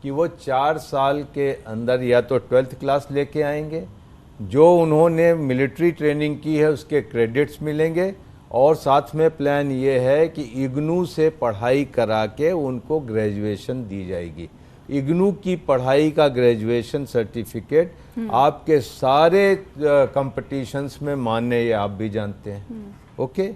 कि वो 4 साल के अंदर या तो 12th क्लास लेके आएंगे, जो उन्होंने मिलिट्री ट्रेनिंग की है उसके क्रेडिट्स मिलेंगे, और साथ में प्लान ये है कि इग्नू से पढ़ाई करा के उनको ग्रेजुएशन दी जाएगी। इग्नू की पढ़ाई का ग्रेजुएशन सर्टिफिकेट आपके सारे कंपटीशंस में मान्य, ये आप भी जानते हैं। ओके,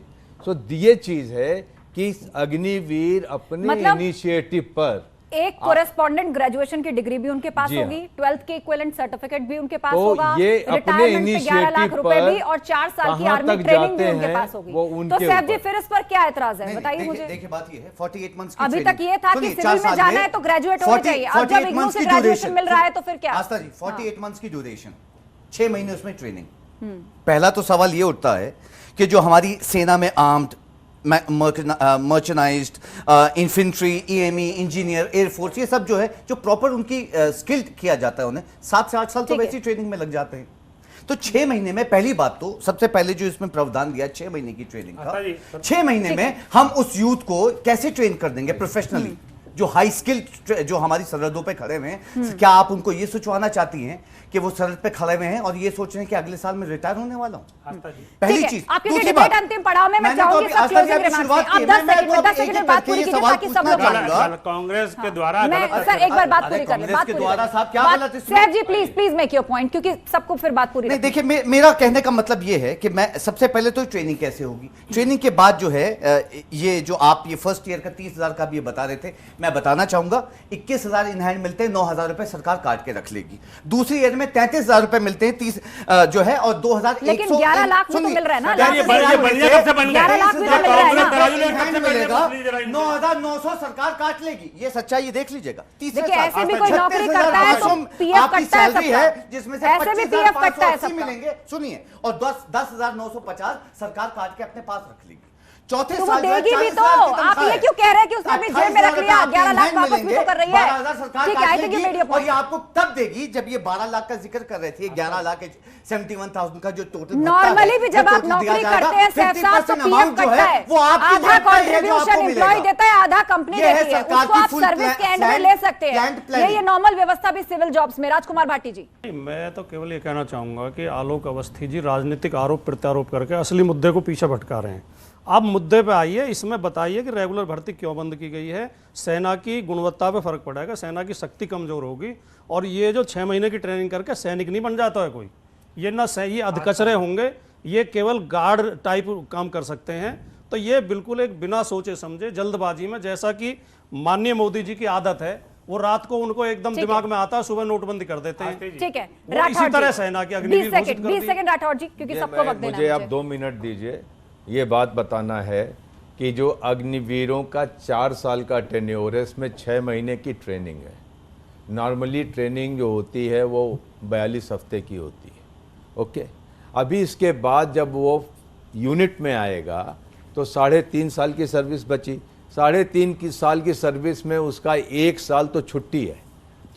तो ये चीज है कि अग्निवीर अपने मतलब इनिशिएटिव पर एक कोरेस्पॉन्डेंट ग्रेजुएशन की डिग्री भी उनके पास जी होगी, 12th के इक्विवेलेंट सर्टिफिकेट भी उनके पास तो होगा, ये अपने रिटायरमेंट पे 11 लाख इनिशिएटिव रुपए भी पर और 4 साल की कहां आर्मी तक ट्रेनिंग भी जाते उनके हैं, पास होगी। वो तो उनके सैफ जी ऊपर। फिर इस पर क्या एतराज है, बताइए मुझे। देखिए बात ये है 48 मंथ्स की अभी training। तक ये था कि सुनिए, सिविल में 4 साल जाना है तो ग्रेजुएट होना चाहिए, अब जब 48 इग्नू months से की ग्रेजुएशन duration। मिल रहा है तो फिर क्या? आस्था जी 48 मंथ्स की ड्यूरेशन, 6 महीने उसमें ट्रेनिंग। पहला तो सवाल ये उठता है कि जो हमारी सेना में armed, mechanised, infantry, EME, engineer, air force, ये सब जो है जो प्रॉपर उनकी स्किल्ड किया जाता है, उन्हें 7 से 8 साल तो वैसी ट्रेनिंग में लग जाते हैं। तो 6 महीने में पहली बात तो सबसे पहले जो इसमें प्रावधान दिया 6 महीने की ट्रेनिंग का, 6 महीने में हम उस यूथ को कैसे ट्रेन कर देंगे प्रोफेशनली, जो हाई स्किल जो हमारी सरहदों पे खड़े हुए हैं। क्या आप उनको ये सोचवाना चाहती हैं कि वो सरहद पे खड़े हुए हैं और ये सोच रहे हैं कि अगले साल में रिटायर होने वाला हूं? पहली चीज। दूसरी बात, अंतिम पड़ाव में मैं मैंने तो चाहूंगी अभी सब आस्था जी क्लोजिंग आपने रिमार्क्स शुरुआत में। की आप है, 10 मैं सेकंड तो में अब 10 सेकंड में बात पूरी कीजिए ताकि सब लोग जानें। कांग्रेस के द्वारा मैं सर एक बार बात पूरी कर ले, बात पूरी कर ले। Saif ji please please make your point, क्योंकि सबको फिर बात पूरी। नहीं देखिए, मेरा कहने का मतलब ये है कि मैं सबसे पहले तो ट्रेनिंग कैसे होगी, ट्रेनिंग के बाद जो है ये जो आप ये फर्स्ट ईयर का 30,000 का भी ये बता रहे थे, मैं बताना चाहूंगा 21,000 इन हैंड मिलते हैं, 9,000 रुपए सरकार काट के रख लेगी। दूसरी ईयर में 33,000 रुपए मिलते हैं 30 जो है, और 2,000 लेकिन 11 लाख वो तो मिल रहा है ना, 11 लाख वो तो मिल रहा है ना, 9,900 सरकार काट लेगी। ये सच्चाई ये देख लीजिएगा। देखिए ऐसे भी कोई नौकरी करता है तो पीएफ कटता है सबका, है जिसमें से ऐसे भी पीएफ कटता है 25,580 सबका। मिलेंगे, सुनिए, और 10,950 सरकार काट के अपने पास रख लेगी। चौथे तो वो साल देगी भी तो, आप ये क्यों कह रहे हैं कि उसने भी जेब में रख लिया, 11 लाख वापस भी तो कर रही है। 12,000 सरकार ठीक है, आई काट थिंक यू लेगी, मेड योर और ये पॉइंट। आपको तब देगी जब ये 12 लाख का जिक्र कर रहे थे, 11 लाख 71,000 का जो टोटल नॉर्मली भी जब आप नौकरी करते हैं सैफ साहब तो पीएफ कटता है, वो आपकी आधा कंट्रीब्यूशन एम्प्लॉय देता है, आधा कंपनी देती है, उसको आप सर्विस के एंड में ले सकते हैं। ये नॉर्मल व्यवस्था भी सिविल जॉब्स में। राजकुमार भाटी जी, मैं तो केवल ये कहना चाहूंगा कि आलोक अवस्थी जी राजनीतिक आरोप प्रत्यारोप करके असली मुद्दे को पीछे भटका रहे हैं। आप मुद्दे पे आइए, इसमें बताइए कि रेगुलर भर्ती क्यों बंद की गई है। सेना की गुणवत्ता पे फर्क पड़ेगा, सेना की शक्ति कमजोर होगी, और ये जो 6 महीने की ट्रेनिंग करके सैनिक नहीं बन जाता है कोई, ये ना ये अधकचरे होंगे, ये केवल गार्ड टाइप काम कर सकते हैं। तो ये बिल्कुल एक बिना सोचे समझे जल्दबाजी में, जैसा कि माननीय मोदी जी की आदत है, वो रात को उनको एकदम दिमाग में आता है, सुबह नोटबंदी कर देते हैं। ठीक है, इसी तरह सेना की अग्निवीर 20 सेकंड राठौड़ जी, क्योंकि सबको वक्त देना है। मुझे आप 2 मिनट दीजिए। ये बात बताना है कि जो अग्निवीरों का 4 साल का टेन्योर है, इसमें 6 महीने की ट्रेनिंग है। नॉर्मली ट्रेनिंग जो होती है वो 42 हफ्ते की होती है। ओके, अभी इसके बाद जब वो यूनिट में आएगा तो 3.5 साल की सर्विस बची। 3.5 साल की सर्विस में उसका 1 साल तो छुट्टी है,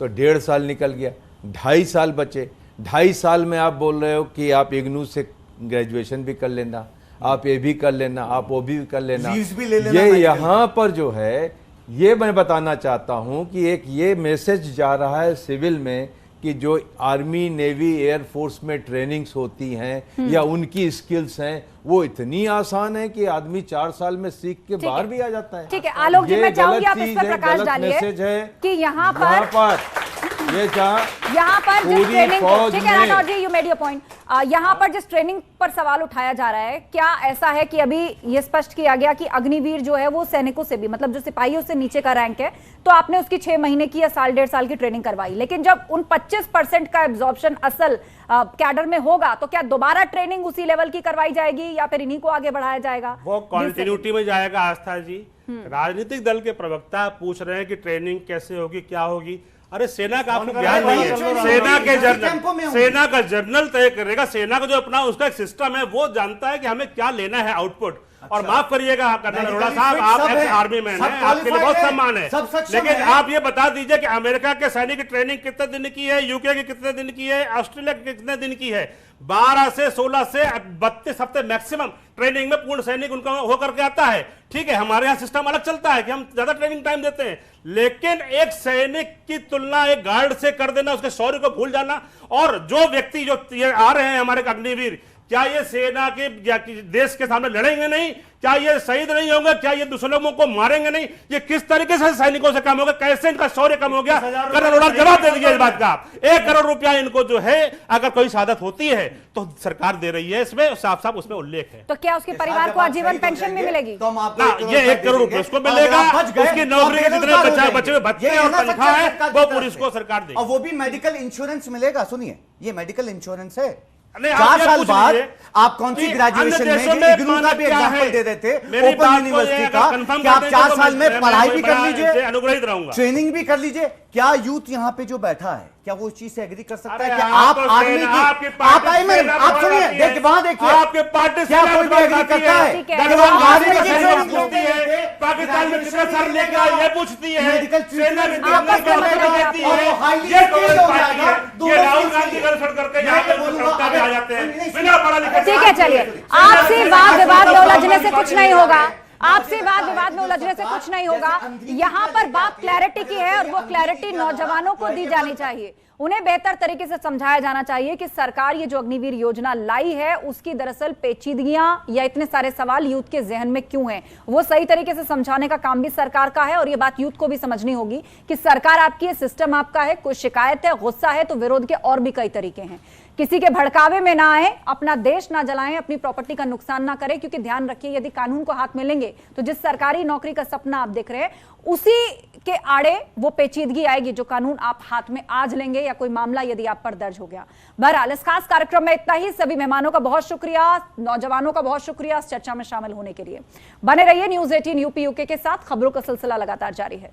तो 1.5 साल निकल गया, 2.5 साल बचे। 2.5 साल में आप बोल रहे हो कि आप इग्नू से ग्रेजुएशन भी कर लेना, आप ये भी कर लेना, आप वो भी कर लेना, भी ले लेना। ये यहाँ पर जो है, ये मैं बताना चाहता हूँ कि एक ये मैसेज जा रहा है सिविल में कि जो आर्मी, नेवी, एयरफोर्स में ट्रेनिंग्स होती हैं या उनकी स्किल्स हैं, वो इतनी आसान है कि आदमी 4 साल में सीख के बाहर भी आ जाता है। ठीक है, आलोक जी, मैं चाहूंगी आप इस पर गलत प्रकाश डालिए मैसेज है कि यहाँ पर ये यहाँ पर जिस ट्रेनिंग, ठीक है राठौड़ जी, यू मेड योर पॉइंट। यहाँ पर जिस ट्रेनिंग पर सवाल उठाया जा रहा है, क्या ऐसा है कि अभी ये स्पष्ट किया गया कि अग्निवीर जो है वो सैनिकों से भी, मतलब जो सिपाहियों से नीचे का रैंक है, तो आपने उसकी 6 महीने की या साल 1.5 साल की ट्रेनिंग करवाई, लेकिन जब उन 25% का एब्जॉर्प्शन असल कैडर में होगा तो क्या दोबारा ट्रेनिंग उसी लेवल की करवाई जाएगी या फिर इन्हीं को आगे बढ़ाया जाएगा? वो कंटिन्यूटी में जाएगा। आस्था जी, राजनीतिक दल के प्रवक्ता पूछ रहे हैं कि ट्रेनिंग कैसे होगी, क्या होगी। अरे सेना का आपको ज्ञान नहीं है, सेना का जर्नल तय करेगा। सेना का जो अपना उसका एक सिस्टम है, वो जानता है कि हमें क्या लेना है आउटपुट। और माफ करिएगा कर्नल अरोड़ा साहब, आप एक्स आर्मी मैन हैं, आपके लिए बहुत सम्मान है, लेकिन आप ये बता दीजिए कि अमेरिका के सैनिक की ट्रेनिंग कितने दिन की है, यूके की कितने दिन की है, ऑस्ट्रेलिया की कितने दिन की है? 12 से 16 से 32 हफ्ते मैक्सिमम ट्रेनिंग में पूर्ण सैनिक उनका होकर के आता है। ठीक है, हमारे यहाँ सिस्टम अलग चलता है कि हम ज्यादा ट्रेनिंग टाइम देते हैं, लेकिन एक सैनिक की तुलना एक गार्ड से कर देना, उसके शौर्य को भूल जाना। और जो व्यक्ति जो ये आ रहे हैं हमारे अग्निवीर, क्या ये सेना के देश के सामने लड़ेंगे नहीं? क्या ये शहीद नहीं होंगे? क्या ये दुश्मनों को मारेंगे नहीं? ये किस तरीके से सैनिकों से कम होगा? कैसे इनका शौर्य कम हो गया? कर्नल अरोड़ा जवाब दे दीजिए इस बात का। 1 करोड़ रुपया इनको जो है अगर कोई शहादत होती है तो सरकार दे रही है, इसमें साफ साफ उसमें उल्लेख है। तो क्या उसके परिवार को आजीवन पेंशन भी मिलेगी? तो हम आपको ये 1 करोड़ रुपए उसको मिलेगा, उसकी नौकरी के जितने बचे हुए बच्चे और तनख्वाह है वो पूरी उसको सरकार देगी। और वो भी मेडिकल इंश्योरेंस मिलेगा। सुनिए, ये मेडिकल इंश्योरेंस है। नहीं, 4 साल बाद पूछिए। आप कौन सी ग्रेजुएशन में इग्नू का भी एग्जांपल दे देते, ओपन यूनिवर्सिटी का, कि आप 4 साल में पढ़ाई भी कर लीजिए, अनुग्रहित रहूंगा, ट्रेनिंग भी कर लीजिए। क्या यूथ यहाँ पे जो बैठा है, क्या वो इस चीज से एग्री कर सकता है कि आप आर्मी की, आप सुनिए, देखिए वहां देखिए, आपके पार्टी क्या कोई भी एग्री करता है कि वो आर्मी की ट्रेनिंग होती है? पाकिस्तान में कितना सर लेगा ये पूछती है, मेडिकल सेना में आपस में देती है, ये कांग्रेस पार्टी है। ये राहुल गांधी गलत करके यहाँ पे आ जाते हैं बिना पढ़ा लिखा। ठीक है, चलिए आपसी वाद विवाद में उलझने से कुछ नहीं होगा, आपसे वाद विवाद में उलझने से कुछ नहीं होगा। यहाँ पर बात क्लैरिटी की है और वो क्लैरिटी नौजवानों को दी जानी चाहिए। उन्हें बेहतर तरीके से समझाया जाना चाहिए कि सरकार ये जो अग्निवीर योजना लाई है उसकी दरअसल पेचीदगियां या इतने सारे सवाल यूथ के जहन में क्यों हैं, वो सही तरीके से समझाने का काम भी सरकार का है। और ये बात यूथ को भी समझनी होगी कि सरकार आपकी है, सिस्टम आपका है, कोई शिकायत है, गुस्सा है तो विरोध के और भी कई तरीके हैं। किसी के भड़कावे में ना आए, अपना देश ना जलाएं, अपनी प्रॉपर्टी का नुकसान ना करें, क्योंकि ध्यान रखिए यदि कानून को हाथ में लेंगे तो जिस सरकारी नौकरी का सपना आप देख रहे हैं उसी के आड़े वो पेचीदगी आएगी जो कानून आप हाथ में आज लेंगे या कोई मामला यदि आप पर दर्ज हो गया। बहरहाल इस खास कार्यक्रम में इतना ही। सभी मेहमानों का बहुत शुक्रिया, नौजवानों का बहुत शुक्रिया इस चर्चा में शामिल होने के लिए। बने रहिए न्यूज़ 18 यूपी यूके के साथ। खबरों का सिलसिला लगातार जारी है।